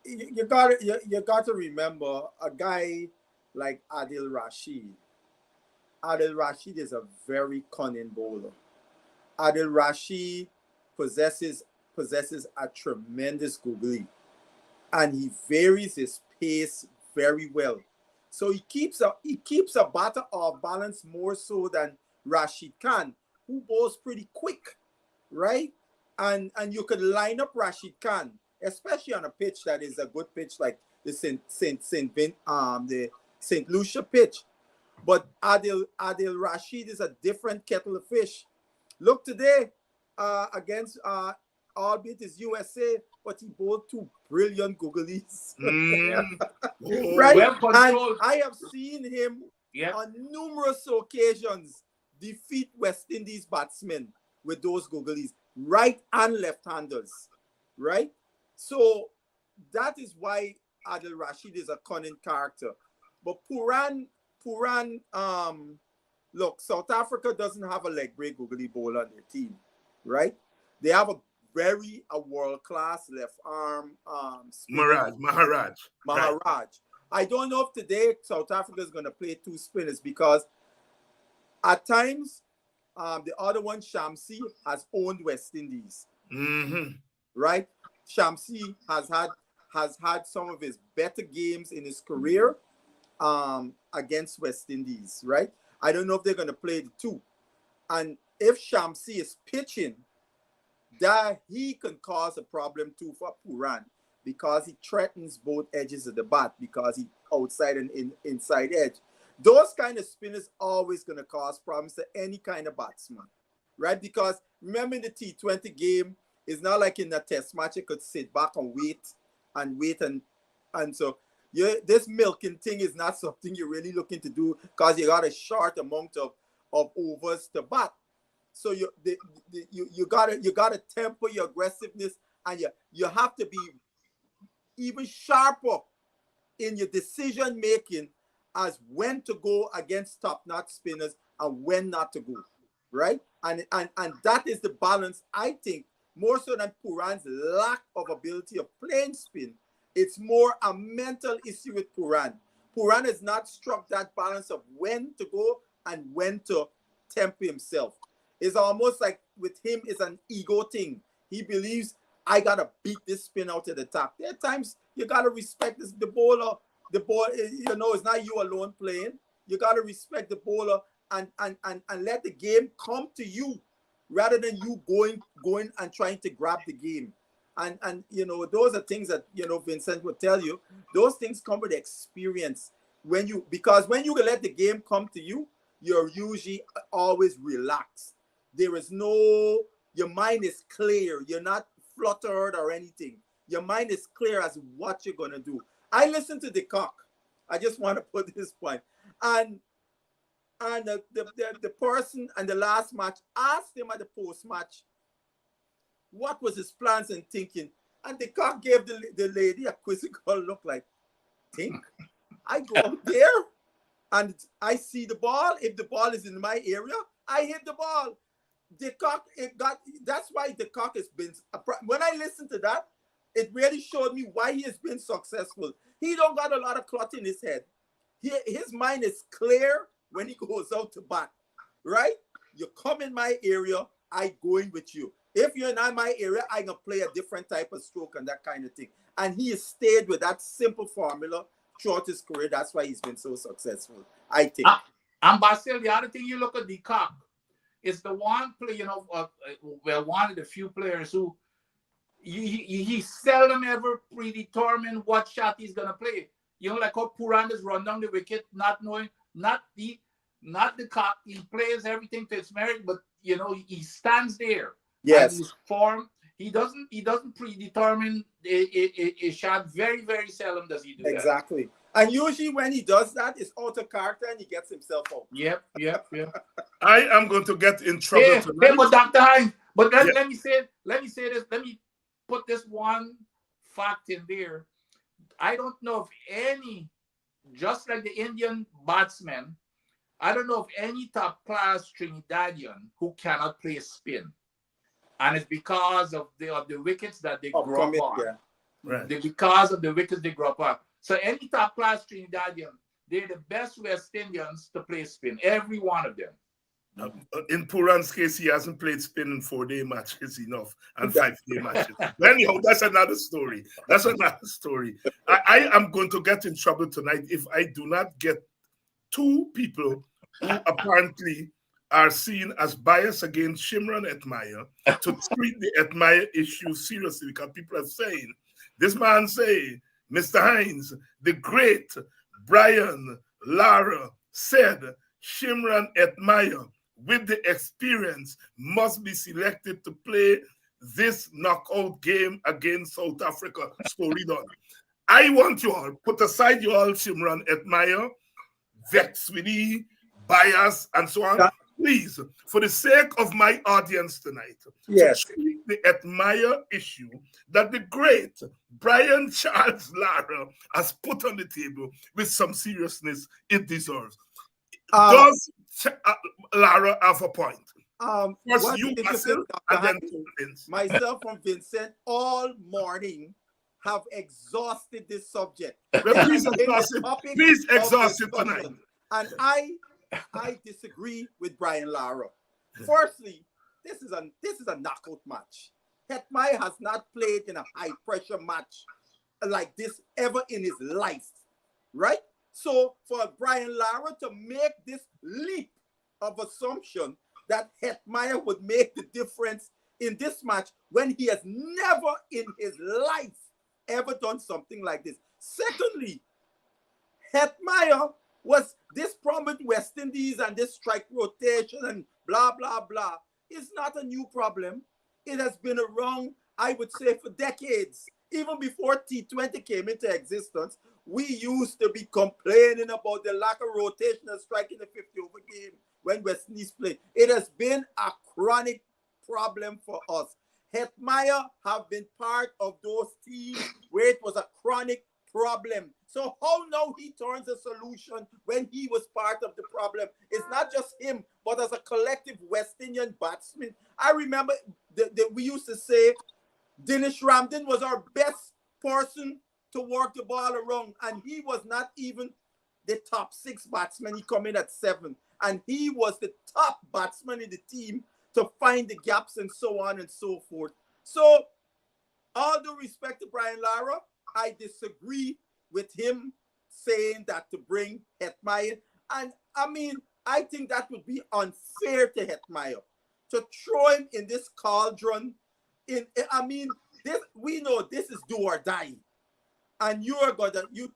you got to remember a guy like Adil Rashid. Adil Rashid is a very cunning bowler. Adil Rashid possesses a tremendous googly, and he varies his pace very well. So he keeps a batter off balance more so than Rashid Khan, who bowls pretty quick, right? And you could line up Rashid Khan, especially on a pitch that is a good pitch like the Saint Lucia pitch. But Adil Rashid is a different kettle of fish. Look today against albeit is USA, but he bowled two brilliant googlies. Oh, Right? Well And controlled. I have seen him Yeah. on numerous occasions defeat West Indies batsmen with those googlies, right and left-handers, right? So that is why Adil Rashid is a cunning character. But Puran, look, South Africa doesn't have a leg break googly bowler on their team, right? They have a world-class left arm spinner, Maharaj. Maharaj. Right. I don't know if today South Africa is going to play two spinners because at times the other one, Shamsi, has owned West Indies. Mm-hmm. Right? Shamsi has had some of his better games in his career against West Indies, right? I don't know if they're going to play the two. And if Shamsi is pitching, that he can cause a problem too for Puran because he threatens both edges of the bat because he outside and inside edge. Those kind of spinners always going to cause problems to any kind of batsman, right? Because remember in the T20 game, it's not like in a test match you could sit back and wait and so this milking thing is not something you're really looking to do because you got a short amount of overs to bat. So you gotta temper your aggressiveness, and you have to be even sharper in your decision making as when to go against top-notch spinners and when not to go, right? And that is the balance, I think, more so than Puran's lack of ability of playing spin. It's more a mental issue with Puran. Puran has not struck that balance of when to go and when to temper himself. It's almost like with him, it's an ego thing. He believes, I got to beat this spin out to the top. There are times you got to respect the bowler. The ball, it's not you alone playing. You got to respect the bowler and let the game come to you rather than you going and trying to grab the game. And those are things that, Vincent would tell you. Those things come with experience. Because when you let the game come to you, you're usually always relaxed. Your mind is clear. You're not fluttered or anything. Your mind is clear as what you're going to do. I listened to the cock. I just want to put this point. And the person in the last match asked him at the post-match, what was his plans and thinking? And the cock gave the lady a quizzical look like, think? I go out there and I see the ball. If the ball is in my area, I hit the ball. That's why the cock has been, when I listened to that, it really showed me why he has been successful. He don't got a lot of clot in his head. His mind is clear when he goes out to bat, right? You come in my area, I go in with you. If you're not in my area, I can play a different type of stroke and that kind of thing. And he has stayed with that simple formula throughout his career. That's why he's been so successful, I think. And Basil, the other thing you look at the cock is the one player, one of the few players who he seldom ever predetermined what shot he's gonna play. Like how Puran is run down the wicket, not knowing, not the cock. He plays everything to its merit, but he stands there. Yes. And his form, he doesn't predetermine a shot. Very, very seldom does he do that. Exactly. And usually when he does that, it's out of character and he gets himself out. Yep. I am going to get in trouble tonight. But Dr. Hines, let me say this. Let me put this one fact in there. I don't know of any, just like the Indian batsmen, I don't know of any top class Trinidadian who cannot play spin. And it's because of the wickets that they grow up on. Yeah. Right. Because of the wickets they grow up on. So any top class Trinidadian, they're the best West Indians to play spin. Every one of them. In Puran's case, he hasn't played spin in 4-day matches enough and 5-day matches. But anyhow, that's another story. That's another story. I am going to get in trouble tonight if I do not get two people who apparently are seen as biased against Shimron Etmire to treat the Etmire issue seriously, because people are saying, this man say, Mr. Hines, the great Brian Lara said Shimron Etmire, with the experience, must be selected to play this knockout game against South Africa. Story done. I want you all, put aside you all Shimron Etmire, vex with the bias and so on. Please, for the sake of my audience tonight, Yes, to treat the Etmire issue that the great Brian Charles Lara has put on the table with some seriousness it deserves. Does Lara have a point? First, you, Basil, and then Vince. myself and Vincent all morning have exhausted this subject. Well, please exhaust it. Please exhaust it tonight. And I disagree with Brian Lara. Firstly, this is a knockout match. Hetmyer has not played in a high pressure match like this ever in his life, right? So for Brian Lara to make this leap of assumption that Hetmyer would make the difference in this match when he has never in his life ever done something like this. Secondly, Hetmyer was this problem with West Indies and this strike rotation and blah, blah, blah. It's not a new problem. It has been around, I would say, for decades. Even before T20 came into existence, we used to be complaining about the lack of rotation and striking the 50-over game when West Indies played. It has been a chronic problem for us. Hetmyer have been part of those teams where it was a chronic problem. So how now he turns a solution when he was part of the problem? It's not just him, but as a collective West Indian batsman. I remember we used to say Dinesh Ramdin was our best person to work the ball around, and he was not even the top 6 batsman. He come in at 7, and he was the top batsman in the team to find the gaps and so on and so forth. So, all due respect to Brian Lara, I disagree with him saying that to bring Hetmyer. And I mean, I think that would be unfair to Hetmyer to throw him in this cauldron. We know this is do or die. And you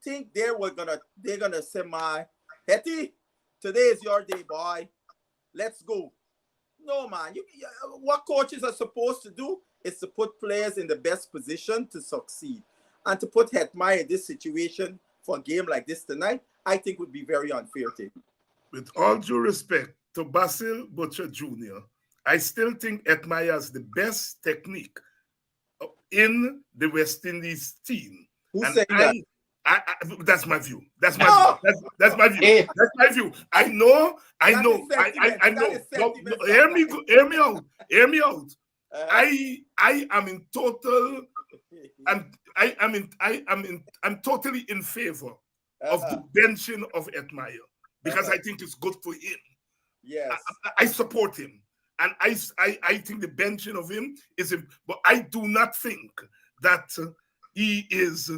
think they're gonna say, my Hetty, today is your day, boy. Let's go. No, man. What coaches are supposed to do is to put players in the best position to succeed. And to put Hetmyer in this situation for a game like this tonight, I think would be very unfair to him. With all due respect to Basil Butcher Jr., I still think Hetmyer has the best technique in the West Indies team. Who's saying that? That's my view. That's my view. That's my view. That's my view. I know. I know. No, hear me out. Hear me out. I am in total. I'm totally in favor of the benching of Hetmyer because I think it's good for him. Yes, I support him, and I think the benching of him is. But I do not think that he is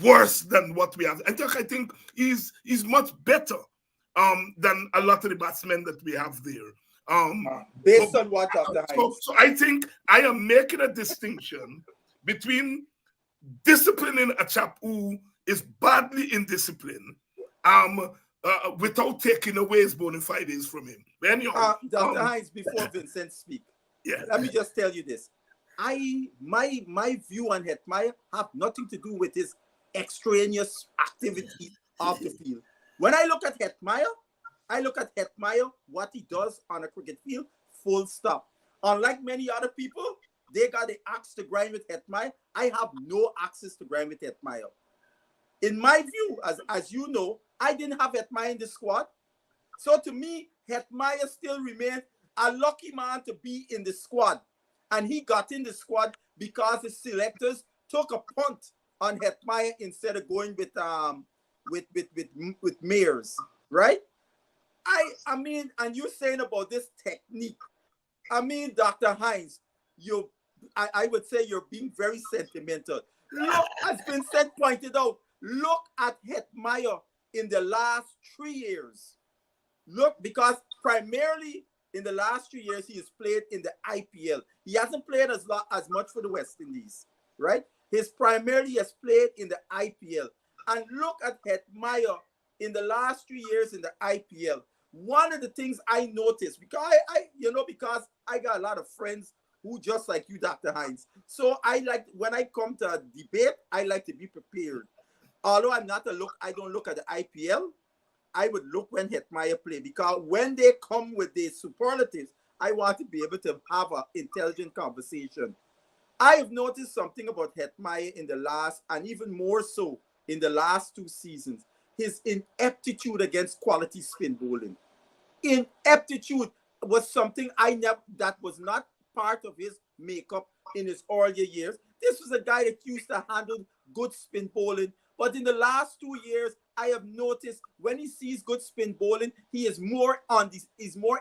worse than what we have. I think he's much better than a lot of the batsmen that we have there. Based on what, Dr. Hines? So I think I am making a distinction between disciplining a chap who is badly indisciplined without taking away his bona fides from him. Dr. Hines, before Vincent speak, let me just tell you this. My view on Hetmyer have nothing to do with his extraneous activity off the field. When I look at Hetmyer, what he does on a cricket field, full stop. Unlike many other people, they got the axe to grind with Hetmyer. I have no axes to grind with Hetmyer. in my view, as you know, I didn't have Hetmeyer in the squad. So to me, Hetmeyer still remains a lucky man to be in the squad. And he got in the squad because the selectors took a punt on Hetmeyer instead of going with Mayers, right? I mean, and you're saying about this technique. I mean, Dr. Hines, I would say you're being very sentimental. Look, as Vincent pointed out, look at Hetmeyer in the last 3 years. Look, because primarily in the last 3 years, he has played in the IPL. He hasn't played as much for the West Indies, right? His primarily has played in the IPL. And look at Hetmeyer in the last 3 years in the IPL. One of the things I noticed, because because I got a lot of friends who just like you, Dr. Hines. So when I come to a debate, I like to be prepared. Although I don't look at the IPL. I would look when Hetmeyer play, because when they come with the superlatives, I want to be able to have an intelligent conversation. I have noticed something about Hetmeyer in the last, and even more so in the last 2 seasons, his ineptitude against quality spin bowling. Ineptitude was something that was not part of his makeup in his earlier years. This was a guy that used to handle good spin bowling, but in the last 2 years, I have noticed when he sees good spin bowling, he is more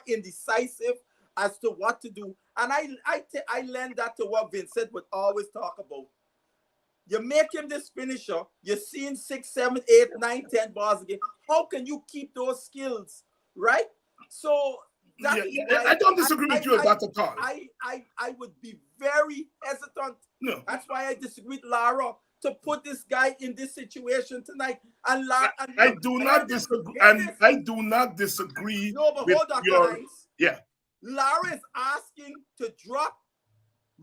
indecisive as to what to do. And I lend that to what Vincent would always talk about. You make him this finisher, you're seeing 6, 7, 8, 9, 10 balls again. How can you keep those skills, right? So I don't disagree with you about the call. I would be very hesitant. No. That's why I disagree with Lara to put this guy in this situation tonight. I do not disagree. And I do not disagree. No, but with hold on, your, guys. yeah. Lara is asking to drop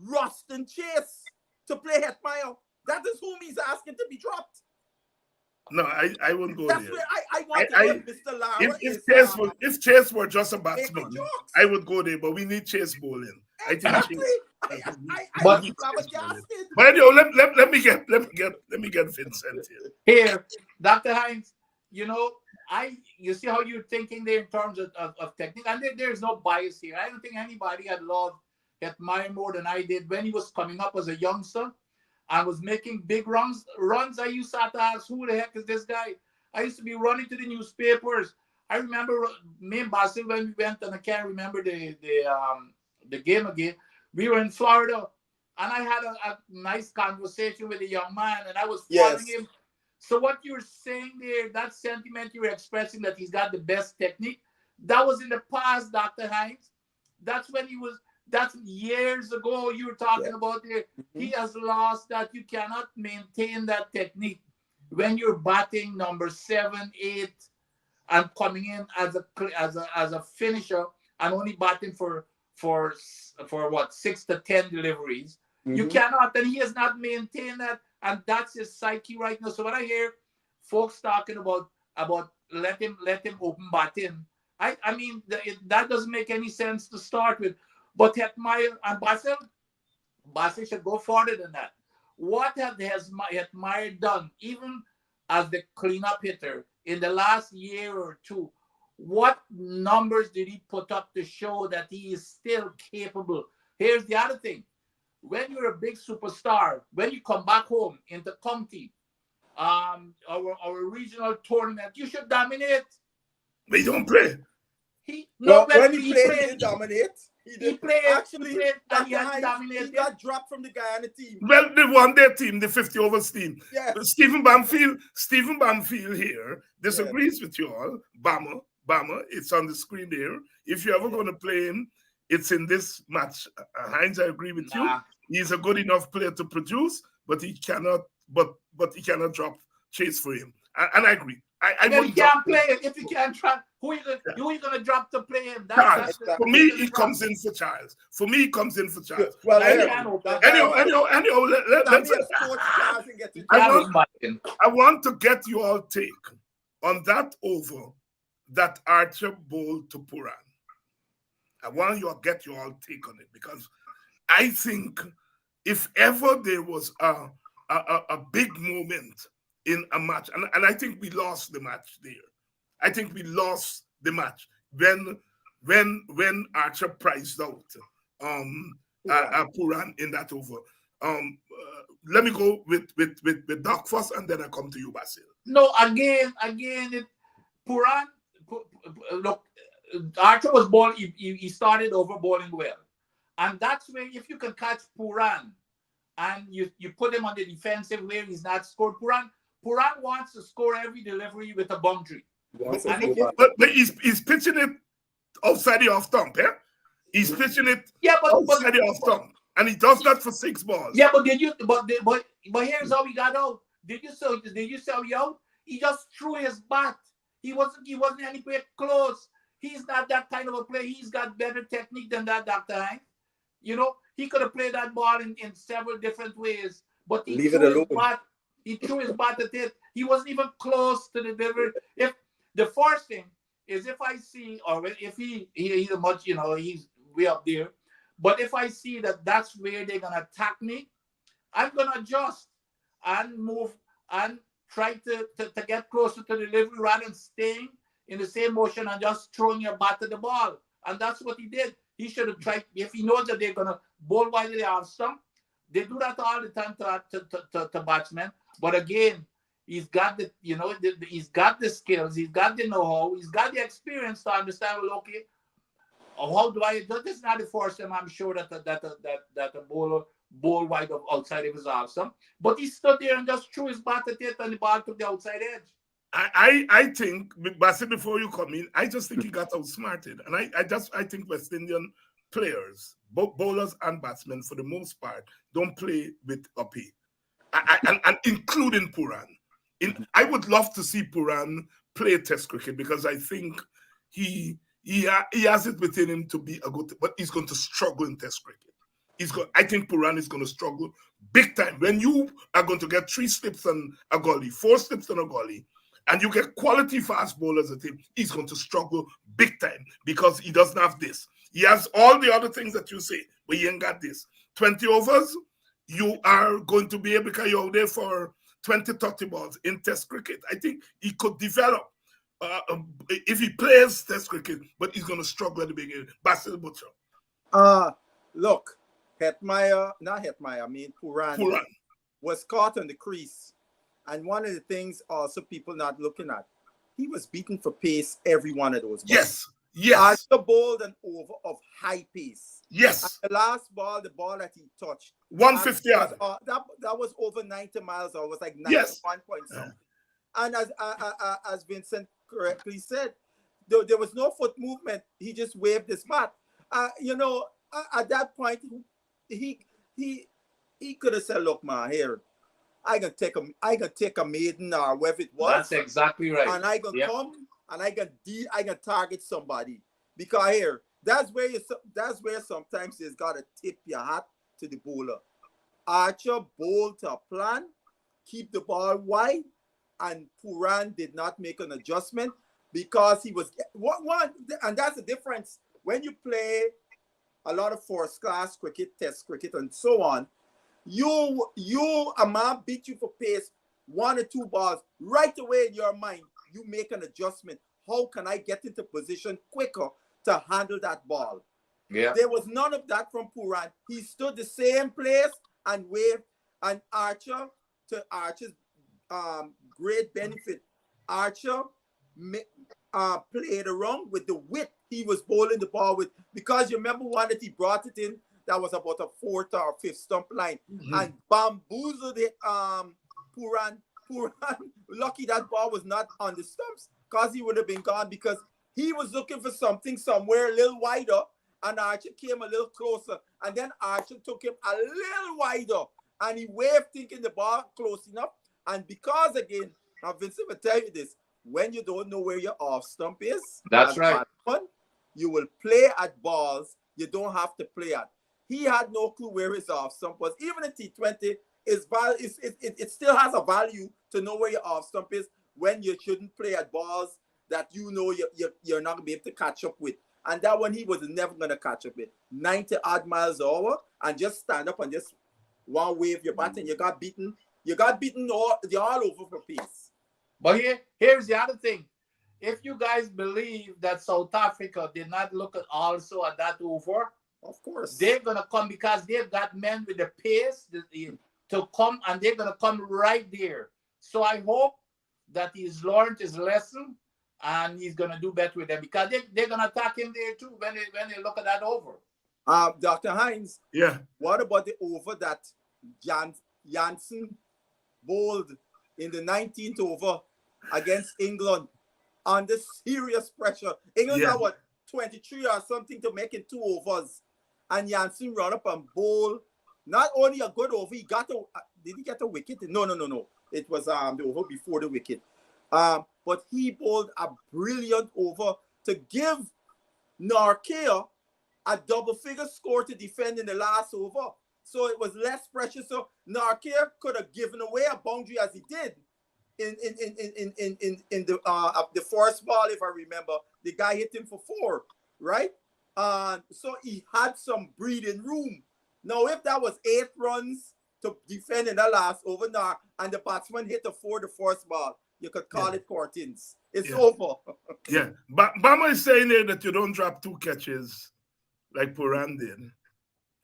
Ruston Chase to play Hetmeyer. That is whom he's asking to be dropped. No, I wouldn't go That's there. where I want to know Mr. Lara if Chase were just a batsman, I would go there, but we need Chase bowling. Exactly. But anyway, let me get Vincent here. Here, Dr. Hines, you see how you're thinking there in terms of technique, and there's no bias here. I don't think anybody had loved Hetmeyer more than I did when he was coming up as a youngster. I was making big runs. I used to have to ask, who the heck is this guy? I used to be running to the newspapers. I remember me and Basil when we went, and I can't remember the game again. We were in Florida, and I had a nice conversation with a young man, and I was following him. So what you're saying there, that sentiment you were expressing that he's got the best technique, that was in the past, Dr. Hines. That's years ago you were talking about there. Mm-hmm. He has lost that. You cannot maintain that technique when you're batting number 7, 8, and coming in as a finisher and only batting for what, 6 to 10 deliveries. Mm-hmm. You cannot, and he has not maintained that, and that's his psyche right now. So when I hear folks talking about let him open batting, I mean that doesn't make any sense to start with. But Hetmeyer and Basil should go further than that. What has Hetmeyer done, even as the cleanup hitter, in the last year or two? What numbers did he put up to show that he is still capable? Here's the other thing. When you're a big superstar, when you come back home into county, our regional tournament, you should dominate. They don't play. When he played, he didn't dominate. He played, and he got dropped from the Guyana team. Well, they won their team, the 50 overs team. Yeah. Stephen Bamfield here disagrees with you all. Bama, it's on the screen there. If you're ever going to play him, it's in this match. Hines, I agree with you. He's a good enough player to produce, but he cannot. But he cannot drop Chase for him. And I agree. If you can't play it, if you can't try, who are you gonna drop to play him? For me, he comes in for Charles. Well, I want to get you all take on that over that Archer bowled to Puran. I want you to get you all take on it, because I think if ever there was a big moment in a match, and I think we lost the match there. I think we lost the match when Archer priced out Puran in that over. Let me go with Doc first, and then I come to you, Basil. No, again, Puran. Look, Archer was ball. He started over bowling well, and that's where if you can catch Puran, and you put him on the defensive where he's not scored. Puran wants to score every delivery with a boundary. But he's pitching it outside the off stump, yeah? He's pitching it outside the off stump. And he does that for 6 balls. Yeah, but here's how he got out. Did you see how he out? He just threw his bat. He wasn't anywhere close. He's not that kind of a player. He's got better technique than that time. You know, he could have played that ball in several different ways, but he threw his bat at it. He wasn't even close to the delivery. If the first thing is if I see, or if he's a much, you know, he's way up there. But if I see that that's where they're gonna attack me, I'm gonna adjust and move and try to get closer to the delivery rather than staying in the same motion and just throwing your bat at the ball. And that's what he did. He should have tried. If he knows that they're gonna bowl while they have some, they do that all the time to batsmen. But again, he's got the, you know, he's got the skills, he's got the know-how, he's got the experience to understand. Well, okay, how do I? This is not the first time I'm sure that a bowler bowl wide of outside of his arm, but he stood there and just threw his bat at it, and the ball took the outside edge. I think, Basil, before you come in, I just think he got outsmarted, and I think West Indian players, both bowlers and batsmen, for the most part, don't play with uppy, and including Puran. I would love to see Puran play Test cricket because I think he has it within him to be a good, but he's going to struggle in Test cricket. I think Puran is going to struggle big time. When you are going to get 3 slips on a gully, 4 slips on a gully, and you get quality fast bowlers at him, he's going to struggle big time because he doesn't have this. He has all the other things that you say, but he ain't got this. 20 overs, you are going to be able to carry out there for 20, 30 balls in Test cricket. I think he could develop if he plays Test cricket, but he's going to struggle at the beginning. Basil Butcher. Look, Puran was caught on the crease. And one of the things also people not looking at, he was beaten for pace every one of those balls. Yes. The bowled an over of high pace. Yes. And the last ball, the ball that he touched, 150 yards. That was over 90 miles. Or it was like 91 point something. And as Vincent correctly said, there was no foot movement. He just waved his bat. You know, at that point, he could have said, "Look, man, here, I can take a maiden or whatever it was." That's exactly right. And I can come and I can target somebody, because here, that's where sometimes you've got to tip your hat to the bowler. Archer bowled to a plan, keep the ball wide, and Puran did not make an adjustment because he was one, and that's the difference when you play a lot of first-class cricket, Test cricket, and so on. A man beat you for pace 1 or 2 balls right away in your mind. You make an adjustment. How can I get into position quicker to handle that ball? Yeah. There was none of that from Puran. He stood the same place and waved. And Archer, to Archer's great benefit, Archer played around with the width he was bowling the ball with, because you remember one that he brought it in that was about a 4th or 5th stump line and bamboozled it. Puran, lucky that ball was not on the stumps, because he would have been gone, because he was looking for something somewhere a little wider, and Archer came a little closer, and then Archer took him a little wider, and he waved thinking the ball close enough. And because, again, now Vincent will tell you this, when you don't know where your off stump is, that's right, you will play at balls you don't have to play at. He had no clue where his off stump was. Even in T20, it still has a value to know where your off stump is when you shouldn't play at balls that you know you're not going to be able to catch up with. And that one he was never going to catch up with. 90 odd miles an hour, and just stand up and just one wave your bat and you got beaten. You got beaten all over for pace. But here's the other thing. If you guys believe that South Africa did not look at also at that over, of course they're gonna come because they've got men with the pace to come, and they're gonna come right there. So I hope that he's learned his lesson and he's gonna do better with them, because they're gonna attack him there too when they look at that over. Dr. Hines, Yeah. what about the over that Janssen bowled in the 19th over against England under serious pressure? England got what, 23 or something to make it 2 overs, and Janssen run up and bowl not only a good over, he got did he get a wicket? No. It was the over before the wicket. But he bowled a brilliant over to give Narkea a double-figure score to defend in the last over. So it was less pressure. So Narkea could have given away a boundary as he did in the first ball, if I remember. The guy hit him for 4, right? So he had some breathing room. Now, if that was 8 runs to defend in the last over now, and the batsman hit a 4 the first ball, you could call it curtains. It's over. Yeah. But Bama is saying there that you don't drop 2 catches like Puran did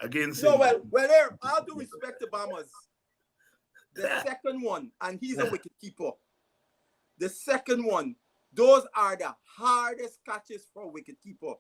against him. No, well, there, all due respect to Bamas. The second one, and he's a wicket keeper. The second one, those are the hardest catches for a wicket keeper.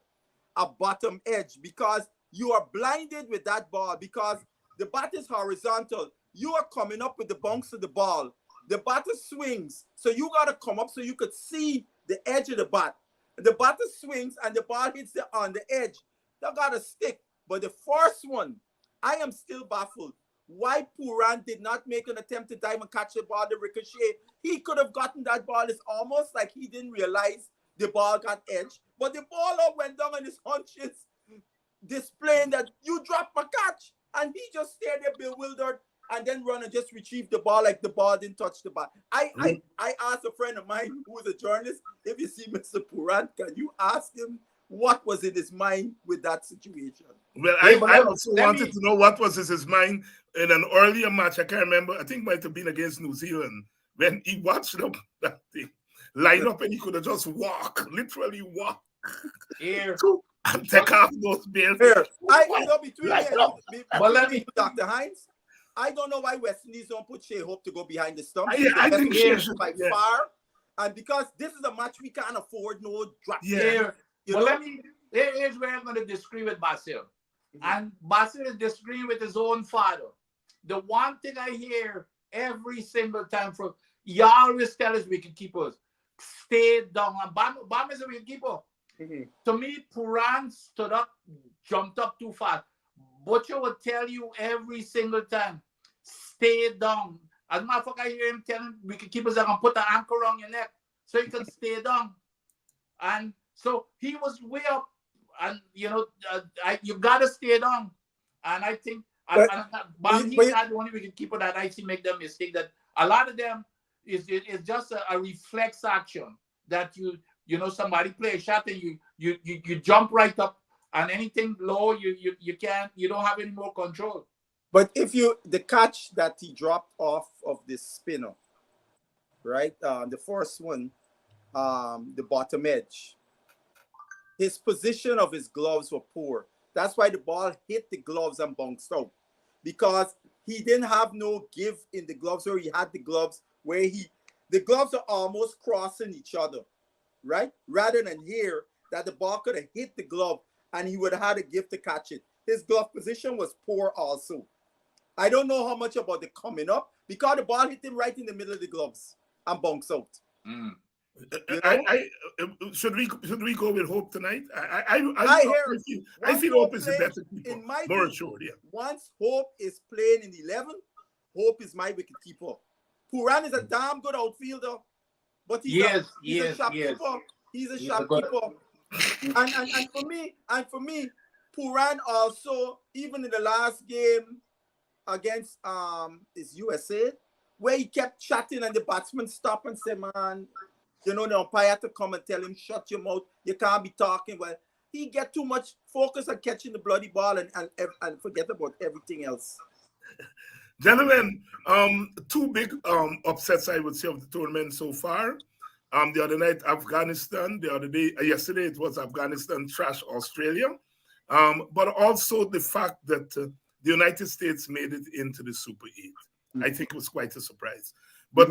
A bottom edge, because you are blinded with that ball, because the bat is horizontal. You are coming up with the bounce of the ball. The batter swings, so you got to come up so you could see the edge of the bat. The batter swings and the ball hits on the edge. They got to stick. But the first one, I am still baffled. Why Puran did not make an attempt to dive and catch the ball, the ricochet. He could have gotten that ball. It's almost like he didn't realize the ball got edge. But the ball went down on his hunches, displaying that you dropped my catch. And he just stayed there bewildered and then run and just retrieve the ball like the ball didn't touch the ball. I asked a friend of mine who was a journalist, if you see Mr. Puran, can you ask him what was in his mind with that situation? Well, I also wanted to know what was in his mind in an earlier match. I can't remember. I think it might have been against New Zealand, when he watched them that thing line up and he could have just literally walk and take off those bears. I know between me, Dr. Hines, I don't know why West Indies don't put Shea Hope to go behind the stump. I think Shea should by far, and because this is a match we can't afford no drop. Well, here's where I'm going to disagree with Basil. And Basil is disagreeing with his own father. The one thing I hear every single time from y'all always tell us wicketkeepers, stay down. And Bam is a wicketkeeper. To me, Puran stood up, jumped up too fast. Butcher would tell you every single time, stay down. As a matter of fact, I hear him telling wicketkeepers that can put an anchor around your neck so you can stay down. And so he was way up, and you got to stay down. And I think he's not the only wicketkeeper that I see make them mistake. That a lot of them is just a reflex action that somebody play a shot and you jump right up, and anything low you don't have any more control. But if the catch that he dropped off of this spinner, right, the first one, the bottom edge, his position of his gloves were poor. That's why the ball hit the gloves and bounced out, because he didn't have no give in the gloves, where he had the gloves where the gloves are almost crossing each other, right? Rather than here, that the ball could have hit the glove and he would have had a give to catch it. His glove position was poor also. I don't know how much about the coming up, because the ball hit him right in the middle of the gloves and bounced out. Should we go with Hope tonight? I feel Hope is a better keeper. In my more view, assured, once Hope is playing in 11, Hope is my wicket keeper. Puran is a damn good outfielder, but he's a shopkeeper. He's a shopkeeper. And for me, Puran also, even in the last game against is USA, where he kept chatting and the batsman stopped and said, man, the umpire had to come and tell him, shut your mouth, you can't be talking. Well, he get too much focus on catching the bloody ball and forget about everything else. Gentlemen, two big upsets, I would say, of the tournament so far. The other night, Afghanistan. The other day, yesterday, it was Afghanistan trash Australia. But also the fact that the United States made it into the Super 8. I think it was quite a surprise. But,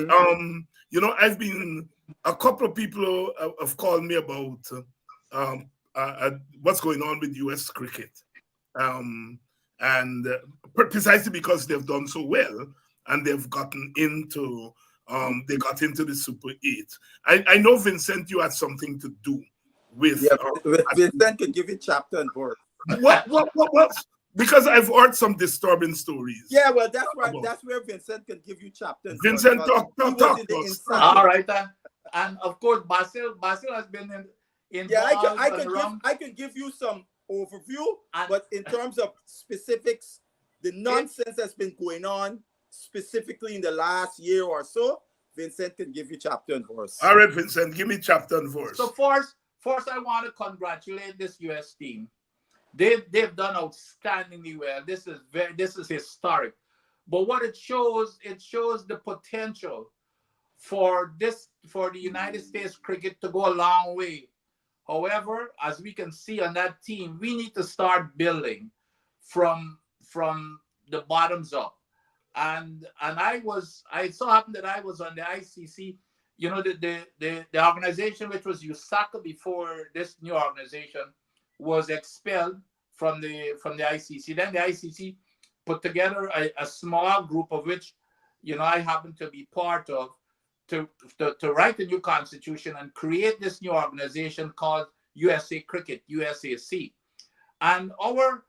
I've been, a couple of people have called me about what's going on with U.S. cricket. And precisely because they've done so well and they've gotten into they got into the Super 8. I know, Vincent, you had something to do with Vincent could give you chapter and verse. What? Because I've heard some disturbing stories. Yeah, well, that's right. That's where Vincent can give you chapter and verse. Vincent, talk all right, and of course, Basil has been in. Yeah, I can give you some overview, but in terms of specifics, the nonsense that's been going on specifically in the last year or so, Vincent can give you chapter and verse. All right, Vincent, give me chapter and verse. So first I want to congratulate this US team. They've done outstandingly well. This is historic. But what it shows the potential for the United States cricket to go a long way. However, as we can see on that team, we need to start building from the bottoms up. And it so happened that I was on the ICC, the organization which was USACA before this new organization was expelled from the ICC. Then the ICC put together a small group of which, I happen to be part of, to write a new constitution and create this new organization called USA Cricket, USAC. And our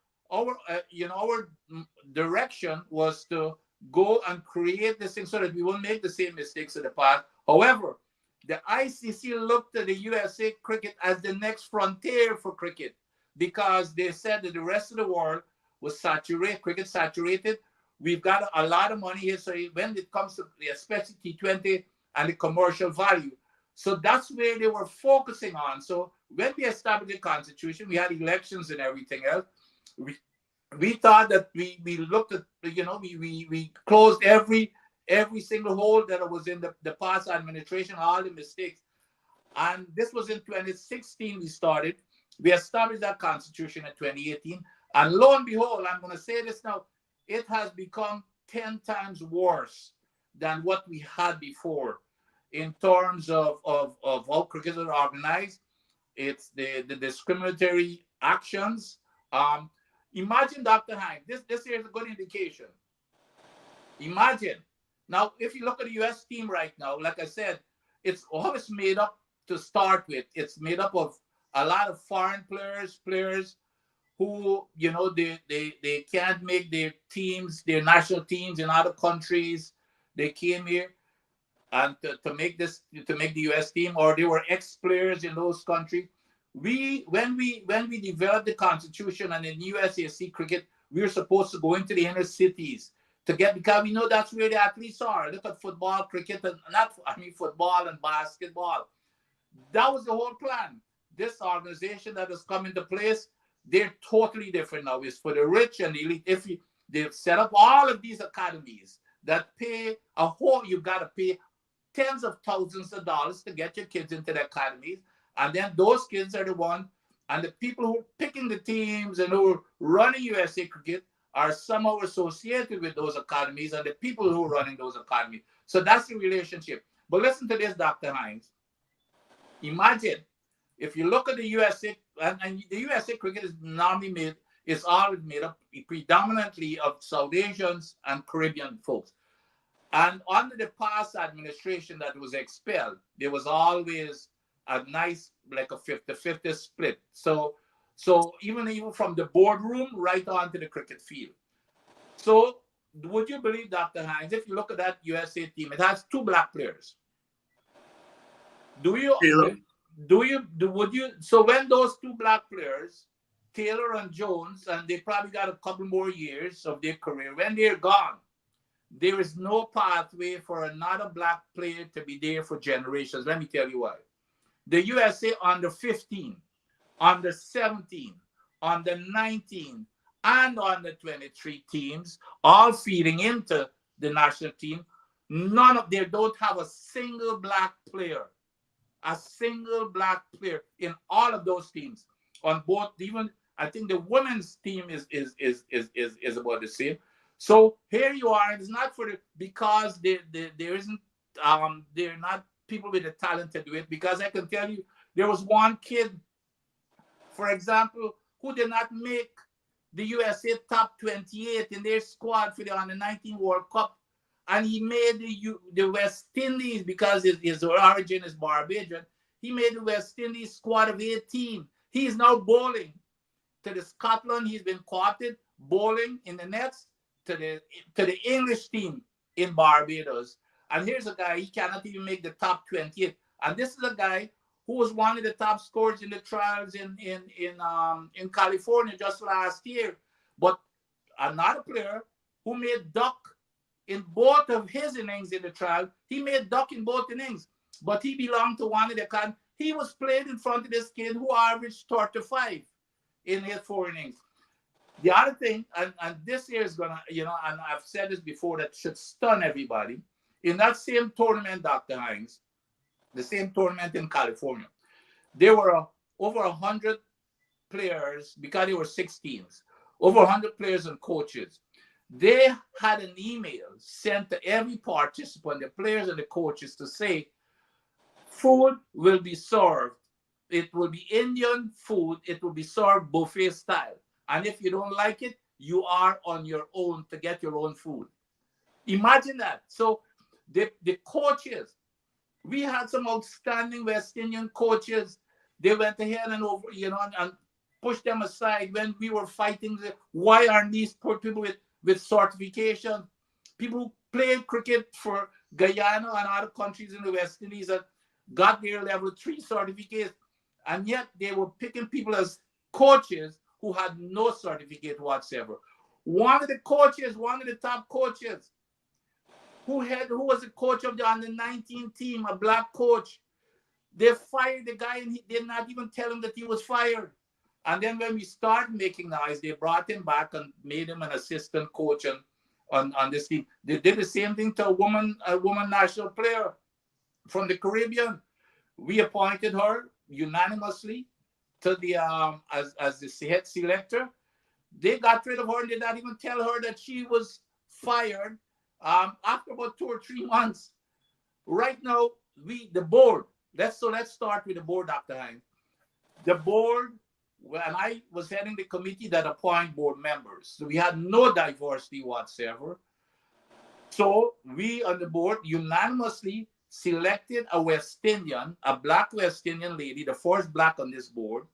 direction was to go and create this thing so that we won't make the same mistakes of the past. However, the ICC looked at the USA Cricket as the next frontier for cricket because they said that the rest of the world was cricket saturated. We've got a lot of money here, so when it comes to especially T20 and the commercial value. So that's where they were focusing on. So when we established the constitution, we had elections and everything else. We thought that we looked at, we closed every single hole that was in the past administration, all the mistakes. And this was in 2016 we started. We established that constitution in 2018. And lo and behold, I'm going to say this now, it has become 10 times worse than what we had before in terms of how cricket is organized. It's the discriminatory actions. Imagine, Dr. Hines, this here is a good indication. Imagine. Now, if you look at the U.S. team right now, like I said, it's always made up to start with. It's made up of a lot of foreign players who, they can't make their national teams in other countries. They came here and to make the U.S. team, or they were ex-players in those countries. When we developed the constitution and in USAC cricket, we were supposed to go into the inner cities because we know that's where the athletes are. Look at football, cricket, football and basketball. That was the whole plan. This organization that has come into place, they're totally different now. It's for the rich and the elite. They've set up all of these academies that pay you've got to pay tens of thousands of dollars to get your kids into the academies. And then those kids are the one, and the people who are picking the teams and who are running USA Cricket are somehow associated with those academies and the people who are running those academies. So that's the relationship. But listen to this, Dr. Hines. Imagine if you look at the USA, and the USA Cricket is always made up predominantly of South Asians and Caribbean folks. And under the past administration that was expelled, there was always a nice, like a 50-50 split. So even from the boardroom right on to the cricket field. So would you believe, Dr. Hines, if you look at that USA team, it has 2 black players. So when those 2 black players, Taylor and Jones, and they probably got a couple more years of their career, when they're gone, there is no pathway for another black player to be there for generations. Let me tell you why. The USA under 15, under 17, under 19, and under 23 teams, all feeding into the national team. None of they don't have a single black player, in all of those teams. On both, even I think the women's team is about the same. So here you are, and it's not for the because there isn't they're not people with the talent to do it. Because I can tell you, there was one kid, for example, who did not make the USA top 28 in their squad for the under 19 World Cup, and he made the West Indies because his origin is Barbadian. He made the West Indies squad of 18. He is now bowling to the Scotland. He's been co-opted bowling in the nets to the English team in Barbados. And here's a guy, he cannot even make the top 28. And this is a guy who was one of the top scorers in the trials in California just last year. But another player who made duck in both of his innings in the trial, he made duck in both innings. But he belonged to one of the kind. He was played in front of this kid who averaged 35 in his 4 innings. The other thing, and this year is gonna, and I've said this before, that should stun everybody. In that same tournament, Dr. Hines, the same tournament in California, there were over 100 players, because there were 6 teams, over 100 players and coaches. They had an email sent to every participant, the players and the coaches, to say, food will be served. It will be Indian food. It will be served buffet style. And if you don't like it, you are on your own to get your own food. Imagine that. So the coaches, we had some outstanding West Indian coaches. They went ahead and over, and pushed them aside when we were fighting. Why aren't these poor people with certification? People who played cricket for Guyana and other countries in the West Indies and got their level 3 certificates, and yet they were picking people as coaches who had no certificate whatsoever. One of the top coaches, who was the coach of the under-19 team, a black coach, they fired the guy and he did not even tell him that he was fired. And then when we started making noise, they brought him back and made him an assistant coach on this team. They did the same thing to a woman national player from the Caribbean. We appointed her unanimously to the as the head selector. They got rid of her and did not even tell her that she was fired after about 2 or 3 months. Right now, the board. Let's start with the board, Dr. Hines. The board, and I was heading the committee that appoint board members. So we had no diversity whatsoever. So we on the board unanimously selected a West Indian, a black West Indian lady, the first black on this board,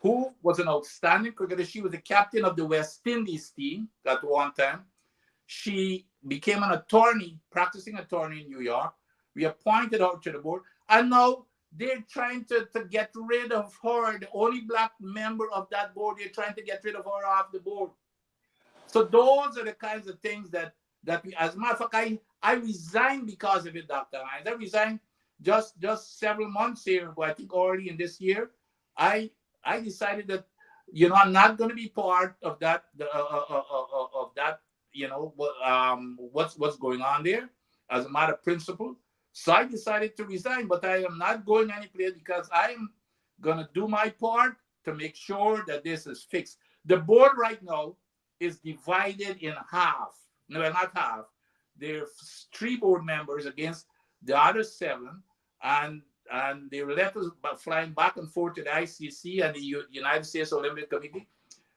who was an outstanding cricketer. She was the captain of the West Indies team at one time. She became an attorney, practicing attorney in New York. We appointed her to the board. And now they're trying to get rid of her, the only black member of that board. They're trying to get rid of her off the board. So those are the kinds of things that we, as a matter of fact, I resigned because of it, Dr. Hines. I resigned just several months here, but I think early in this year, I decided that, I'm not going to be part of that, what's going on there as a matter of principle. So I decided to resign, but I am not going anywhere because I'm going to do my part to make sure that this is fixed. The board right now is divided in half. No, not half. There's 3 board members against the other 7, and their letters flying back and forth to the ICC and the United States Olympic Committee.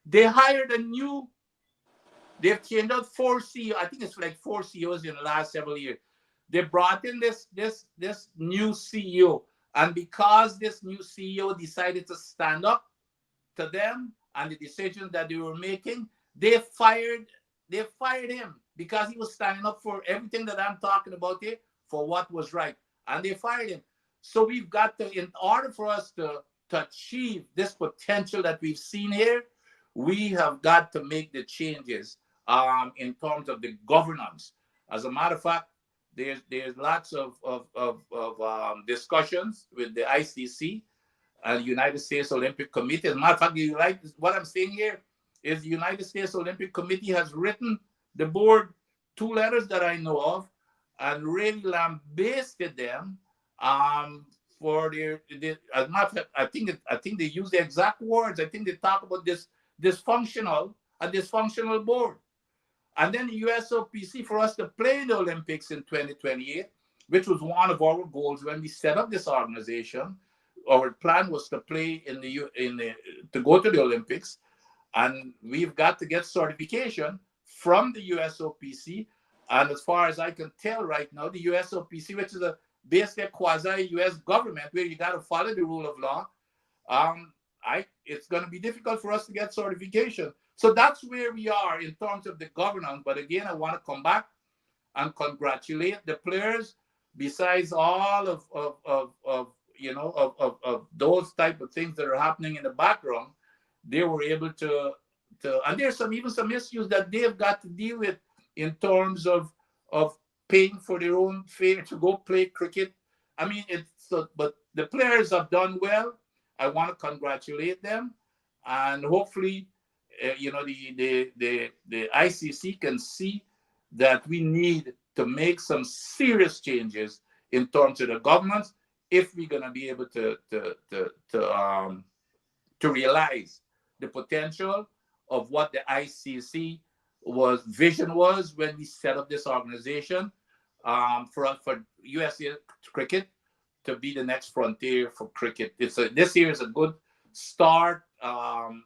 They hired they've changed out 4 CEOs. I think it's like 4 CEOs in the last several years. They brought in this new CEO, and because this new CEO decided to stand up to them and the decisions that they were making, they fired him because he was standing up for everything that I'm talking about here, for what was right, and they fired him. So we've got to, in order for us to achieve this potential that we've seen here, we have got to make the changes in terms of the governance. As a matter of fact, there's lots of discussions with the ICC and United States Olympic Committee. As a matter of fact, you like what I'm saying here? is the United States Olympic Committee has written the board 2 letters that I know of, and really lambasted them for their as a matter of fact, I think they use the exact words. I think they talk about this dysfunctional board. And then the USOPC, for us to play the Olympics in 2028, which was one of our goals when we set up this organization. Our plan was to play to go to the Olympics, and we've got to get certification from the USOPC. And as far as I can tell right now, the USOPC, which is basically a quasi-US government where you got to follow the rule of law, it's going to be difficult for us to get certification. So that's where we are in terms of the governance. But again, I want to come back and congratulate the players. Besides all of those type of things that are happening in the background, they were able to and there's even some issues that they've got to deal with in terms of paying for their own fare to go play cricket. I mean, but the players have done well. I want to congratulate them, and hopefully, the ICC can see that we need to make some serious changes in terms of the governance if we're going to be able to realize the potential of what the ICC vision was when we set up this organization for USA cricket to be the next frontier for cricket. This year is a good start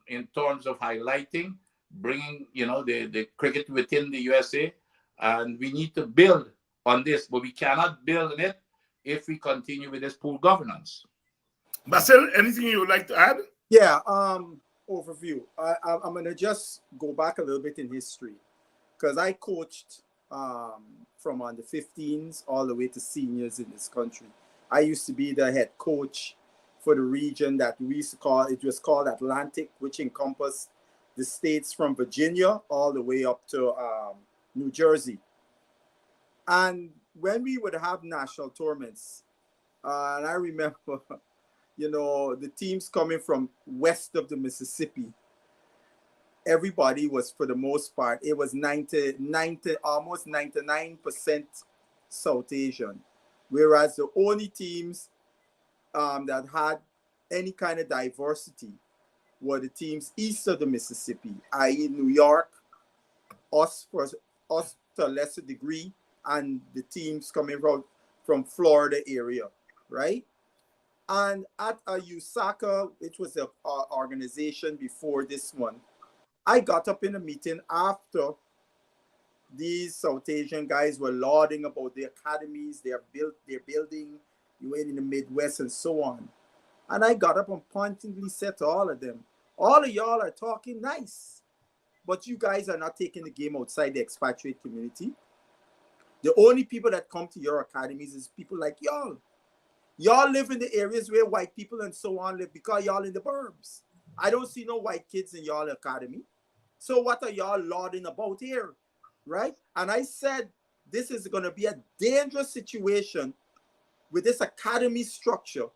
in terms of highlighting, bringing the cricket within the USA, and we need to build on this, but we cannot build on it if we continue with this poor governance. Basil, anything you would like to add? Yeah, overview. I'm going to just go back a little bit in history, because I coached from under 15s all the way to seniors in this country. I used to be the head coach for the region that we used to call, it was called Atlantic, which encompassed the states from Virginia all the way up to New Jersey. And when we would have national tournaments, and I remember, the teams coming from west of the Mississippi, everybody was, for the most part, it was almost 99% South Asian. Whereas the only teams that had any kind of diversity were the teams east of the Mississippi, i.e. New York, us to a lesser degree, and the teams coming from Florida area, right? And at USACA, which was an organization before this one, I got up in a meeting after these South Asian guys were lauding about the academies they're building in the Midwest and so on. And I got up and pointedly said to all of them, all of y'all are talking nice, but you guys are not taking the game outside the expatriate community. The only people that come to your academies is people like y'all. Y'all live in the areas where white people and so on live because y'all in the burbs. I don't see no white kids in y'all academy. So what are y'all lauding about here? Right? And I said, this is going to be a dangerous situation with this academy structure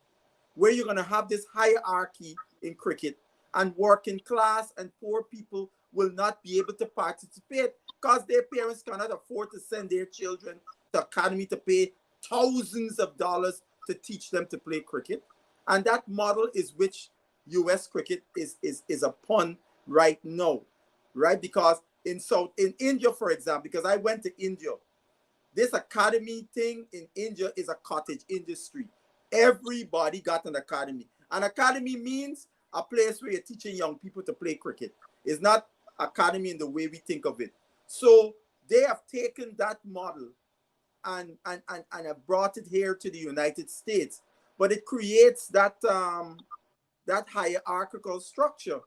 where you're going to have this hierarchy in cricket, and working class and poor people will not be able to participate because their parents cannot afford to send their children to academy to pay thousands of dollars to teach them to play cricket. And that model is which US cricket is upon right now, right? Because in India, for example, because I went to India, this academy thing in India is a cottage industry. Everybody got an academy. An academy means a place where you're teaching young people to play cricket. It's not academy in the way we think of it. So they have taken that model and have brought it here to the United States. But it creates that hierarchical structure.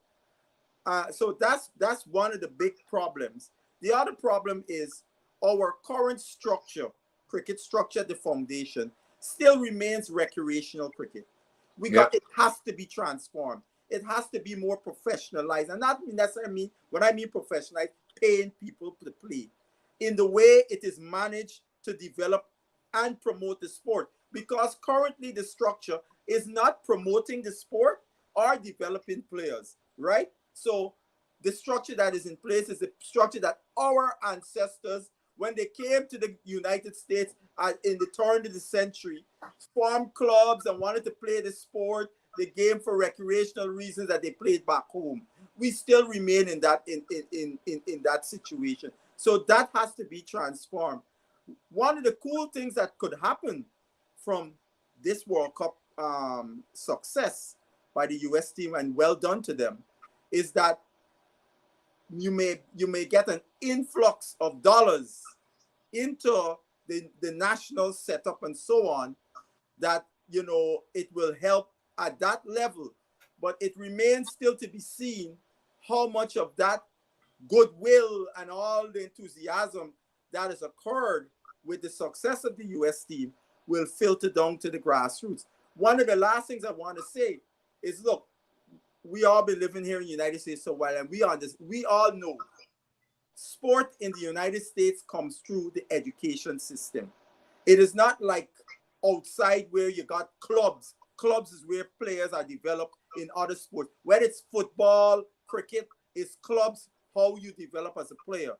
So that's one of the big problems. The other problem is our current structure, cricket structure, the foundation, still remains recreational cricket. It has to be transformed. It has to be more professionalized. And not necessarily when I mean professionalized, paying people to play in the way it is managed to develop and promote the sport. Because currently the structure is not promoting the sport or developing players, right? So the structure that is in place is the structure that our ancestors, when they came to the United States in the turn of the century, formed clubs and wanted to play the sport, the game for recreational reasons that they played back home. We still remain in that in that situation. So that has to be transformed. One of the cool things that could happen from this World Cup success by the US team, and well done to them, is that you may get an influx of dollars into the national setup and so on, that it will help at that level. But it remains still to be seen how much of that goodwill and all the enthusiasm that has occurred with the success of the US team will filter down to the grassroots. One of the last things I want to say is, look, we all been living here in the United States so well, and we all know sport in the United States comes through the education system. It is not like outside where you got clubs. Clubs is where players are developed in other sports. Whether it's football, cricket, it's clubs, how you develop as a player.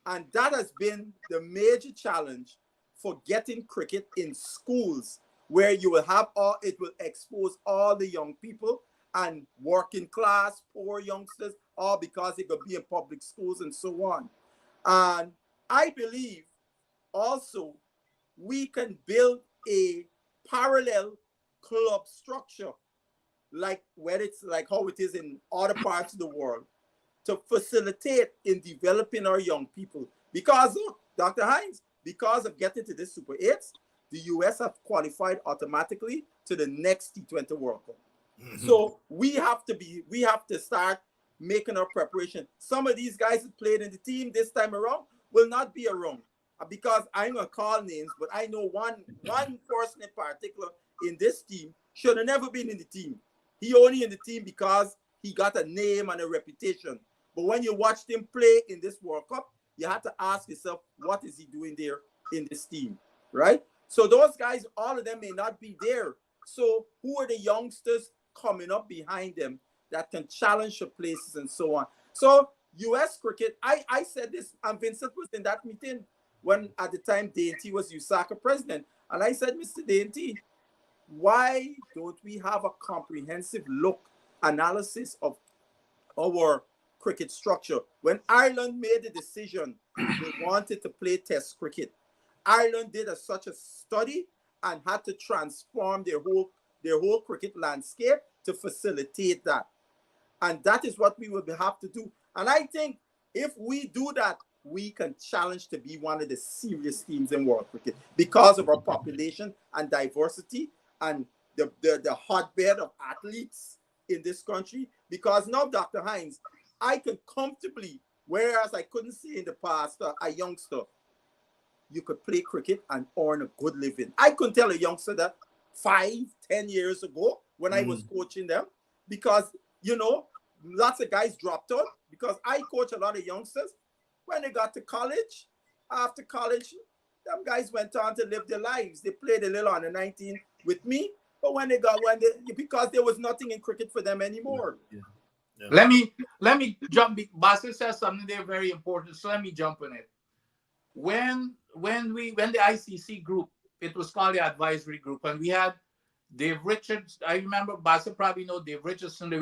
And that has been the major challenge for getting cricket in schools, where you will have it will expose all the young people and working class, poor youngsters, all because they could be in public schools and so on. And I believe also we can build a parallel club structure, like where it's like how it is in other parts of the world, to facilitate in developing our young people. Because look, Dr. Hines, because of getting to this Super 8s, the US have qualified automatically to the next T20 World Cup. So we have to start making our preparation. Some of these guys that played in the team this time around will not be around, because I'm gonna call names, but I know one person in particular in this team should have never been in the team. He only in the team because he got a name and a reputation. But when you watched him play in this World Cup, you have to ask yourself, what is he doing there in this team, right? So those guys, all of them may not be there. So who are the youngsters coming up behind them that can challenge for places and so on? So U.S. cricket, I said this, and Vincent was in that meeting when at the time D&T was USACA president. And I said, Mr. D&T, why don't we have a comprehensive analysis of our cricket structure? When Ireland made the decision they wanted to play test cricket, Ireland did such a study and had to transform their whole cricket landscape to facilitate that. And that is what we will have to do. And I think if we do that, we can challenge to be one of the serious teams in world cricket because of our population and diversity and the hotbed of athletes in this country. Because now, Dr. Hines, I can comfortably, whereas I couldn't see in the past, a youngster, you could play cricket and earn a good living. I couldn't tell a youngster that 5-10 years ago when I was coaching them, because, lots of guys dropped out, because I coach a lot of youngsters. When they got to college, after college, them guys went on to live their lives. They played a little under 19 with me, but because there was nothing in cricket for them anymore. Yeah. Let me jump. Basil says something there very important, so let me jump on it. When the ICC group, it was called the advisory group, and we had Dave Richards. I remember Basil probably know Dave Richardson,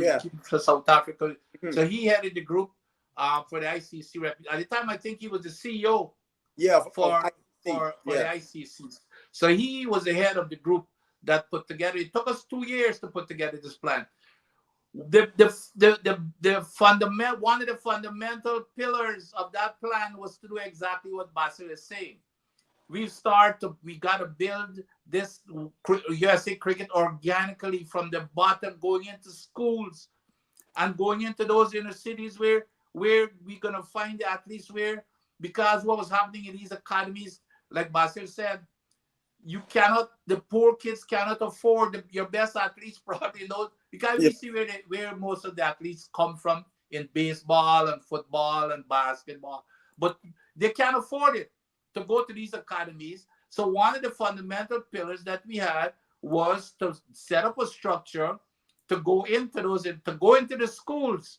for South Africa. Mm-hmm. So he headed the group for the ICC. At the time, I think he was the CEO. For the ICC. So he was the head of the group that put together. It took us 2 years to put together this plan. One of the fundamental pillars of that plan was to do exactly what Basil is saying. We got to build this USA cricket organically from the bottom, going into schools and going into those inner cities where we're going to find the athletes because what was happening in these academies, like Basil said, the poor kids cannot afford your best athletes probably those, because we see where most of the athletes come from in baseball and football and basketball, but they can't afford it to go to these academies. So one of the fundamental pillars that we had was to set up a structure to go into the schools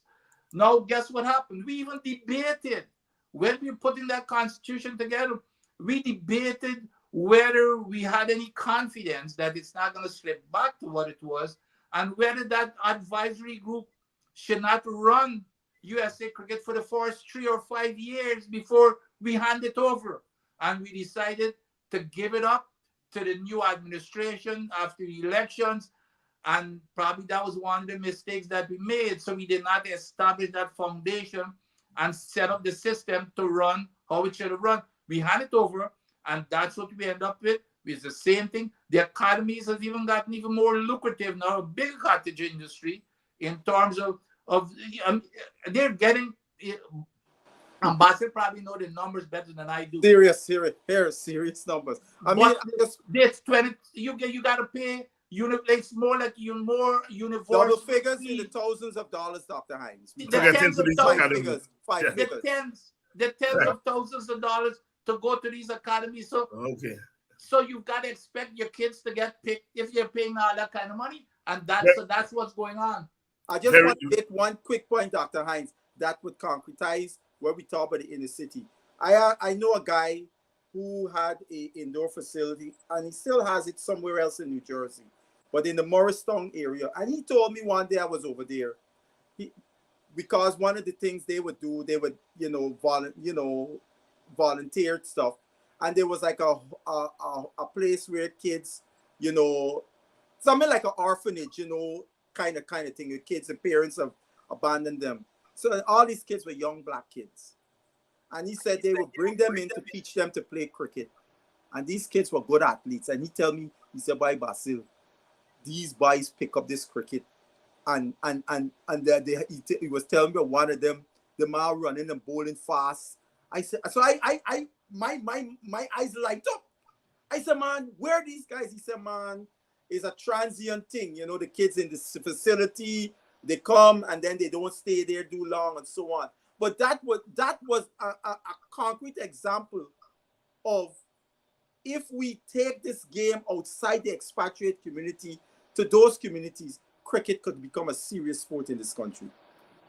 Now, guess what happened? We even debated when we put in that constitution together. We debated whether we had any confidence that it's not going to slip back to what it was, and whether that advisory group should not run USA Cricket for the first 3 or 5 years before we hand it over. And we decided to give it up to the new administration after the elections. And probably that was one of the mistakes that we made. So we did not establish that foundation and set up the system to run how it should have run. We hand it over, and that's what we end up with. It's the same thing. The academies have even gotten even more lucrative now, a big cottage industry in terms of they're getting. And Basil probably know the numbers better than I do. Serious numbers. I mean, this 20. You got to pay. It's more like more universal. Double figures in the thousands of dollars, Dr. Hines. The tens of thousands. Five figures. The tens of thousands of dollars to go to these academies. So okay. So you've got to expect your kids to get picked if you're paying all that kind of money, and that's what's going on. I just want to make one quick point, Dr. Hines, that would concretize what we talk about the inner city. I know a guy who had an indoor facility, and he still has it somewhere else in New Jersey, but in the Morristown area. And he told me one day I was over there, because one of the things they would do, they would volunteer stuff, and there was like a place where kids, something like an orphanage, kind of thing. The kids, the parents have abandoned them. So all these kids were young black kids. And he said they would bring them in to teach them to play cricket. And these kids were good athletes. And he said, "Boy, Basil, these boys pick up this cricket." And he was telling me one of them, the man running and bowling fast. I said, so my eyes light up. I said, "Man, where are these guys?" He said, "Man, it's a transient thing. The kids in this facility, they come and then they don't stay there too long and so on." But that was a concrete example of, if we take this game outside the expatriate community to those communities, cricket could become a serious sport in this country.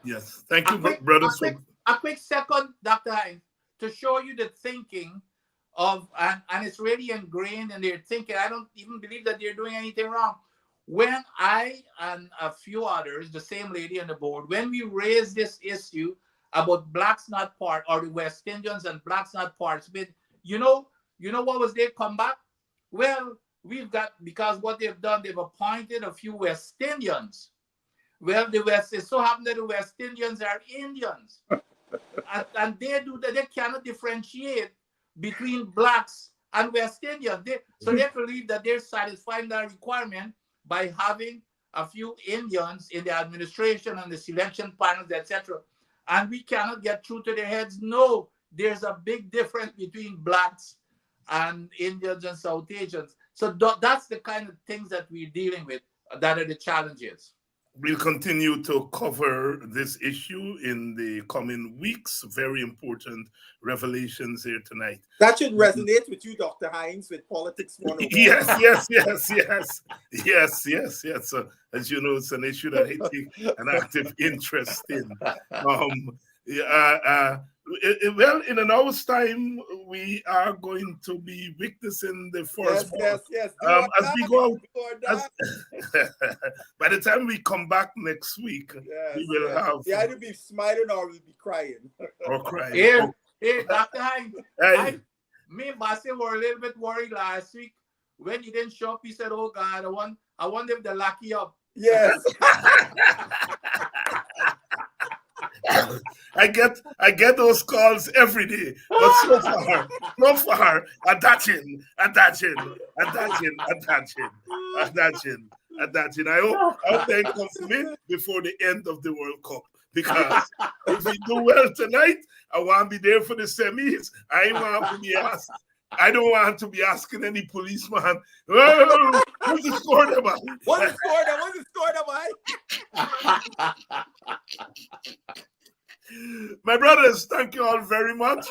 Yes. Thank you, brothers. A quick second, Dr. Hines, to show you the thinking of, and it's really ingrained in their thinking. I don't even believe that they're doing anything wrong. When I and a few others, the same lady on the board, when we raised this issue about blacks not part, or the West Indians and blacks not participate, you know what was their comeback? Well, because what they've done, they've appointed a few West Indians. Well, it so happened that the West Indians are Indians. and they cannot differentiate between blacks and West Indians. So they believe that they're satisfying that requirement by having a few Indians in the administration and the selection panels, etc. And we cannot get through to their heads. No, there's a big difference between blacks and Indians and South Asians. So that's the kind of things that we're dealing with, that are the challenges. We'll continue to cover this issue in the coming weeks. Very important revelations here tonight. That should resonate with you, Dr. Hines, with Politics 101. Yes. So, as you know, it's an issue that I take an active interest in. Well, in an hour's time, we are going to be witnessing the first ball. Yes. As we go out, by the time we come back next week, we will have. Yeah, either be smiling or we'll be crying. Or crying. Hey, Dr. Hines, me and Basil were a little bit worried last week when you didn't show up. He said, "Oh God, I wonder if they're lucky up." Yes. I get those calls every day, but so far, attaching. I hope they come to me before the end of the World Cup, because if we do well tonight, I want to be there for the semis. I don't want to be asking any policeman, "Oh, what's the score about?" What's the score about? My brothers, thank you all very much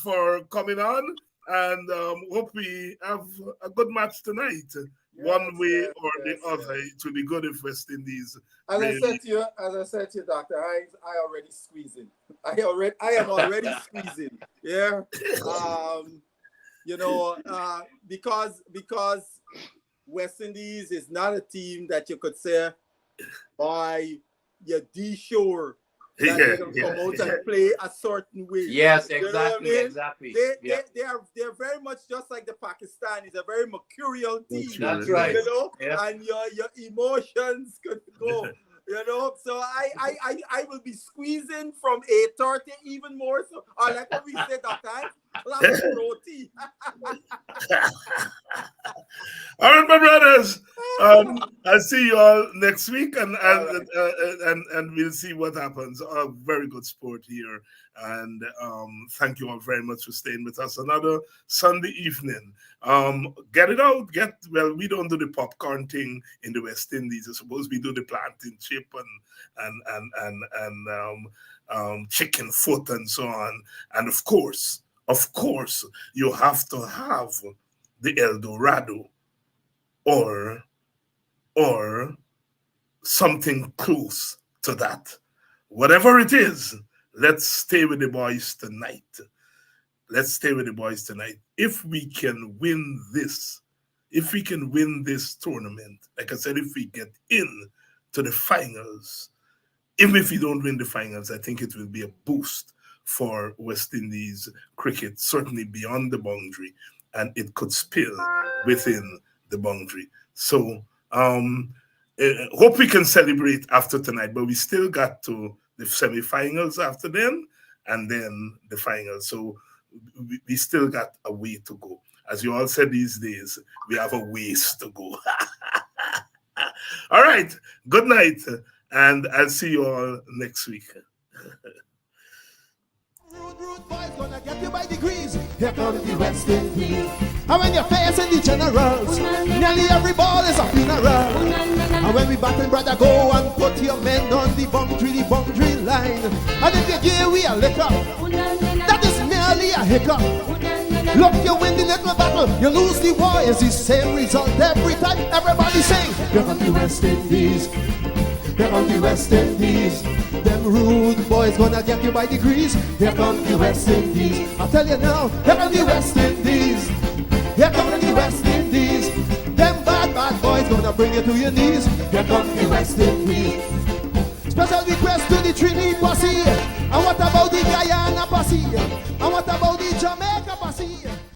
for coming on, and hope we have a good match tonight. one way yes, or the yes, other. yes. It will be good if West Indies As really. I said to you, Dr. Hines, I already squeezing. I am already squeezing. Yeah. You know, because West Indies is not a team that you could say by your D sure that they're gonna come out and play a certain way. Yes, You know what I exactly, mean? exactly. They're very much just like the Pakistanis, a very mercurial team. That's right. You know, Yeah. and your emotions could go. You know, so I will be squeezing from 8:30 even more. So I like what we said that time. Plus roti. All right, my brothers. I'll see you all next week, and All and we'll see what happens. Very good sport here, and thank you all very much for staying with us another Sunday evening. Get it out. Well, we don't do the popcorn thing in the West Indies. I suppose we do the plantain chip and chicken foot and so on. And of course, you have to have the El Dorado or something close to that. Whatever it is, let's stay with the boys tonight. Let's stay with the boys tonight. If we can win this tournament, like I said, if we get in to the finals, even if we don't win the finals, I think it will be a boost for West Indies cricket, certainly beyond the boundary, and it could spill within the boundary. So hope we can celebrate after tonight, but we still got to the semi-finals after then, and then the finals. So we still got a way to go. As you all said these days, we have a ways to go. All right, good night, and I'll see you all next week. Rude boys gonna get you by degrees. Here comes the West Indies. And when you're facing the generals, nearly every ball is a funeral. And when we battle, brother, go and put your men on the boundary line. And if you give we a liquor, that is merely a hiccup. Look, you win the little battle, you lose the war. It's the same result every time. Everybody sing. Here comes the West Indies. Here come the West Indies. Them rude boys gonna get you by degrees. Here come the West Indies. I tell you now, here come the West Indies. Here come the West Indies. Them bad boys gonna bring you to your knees. Here come the West Indies. Special request to the Trinity posse. And what about the Guyana posse?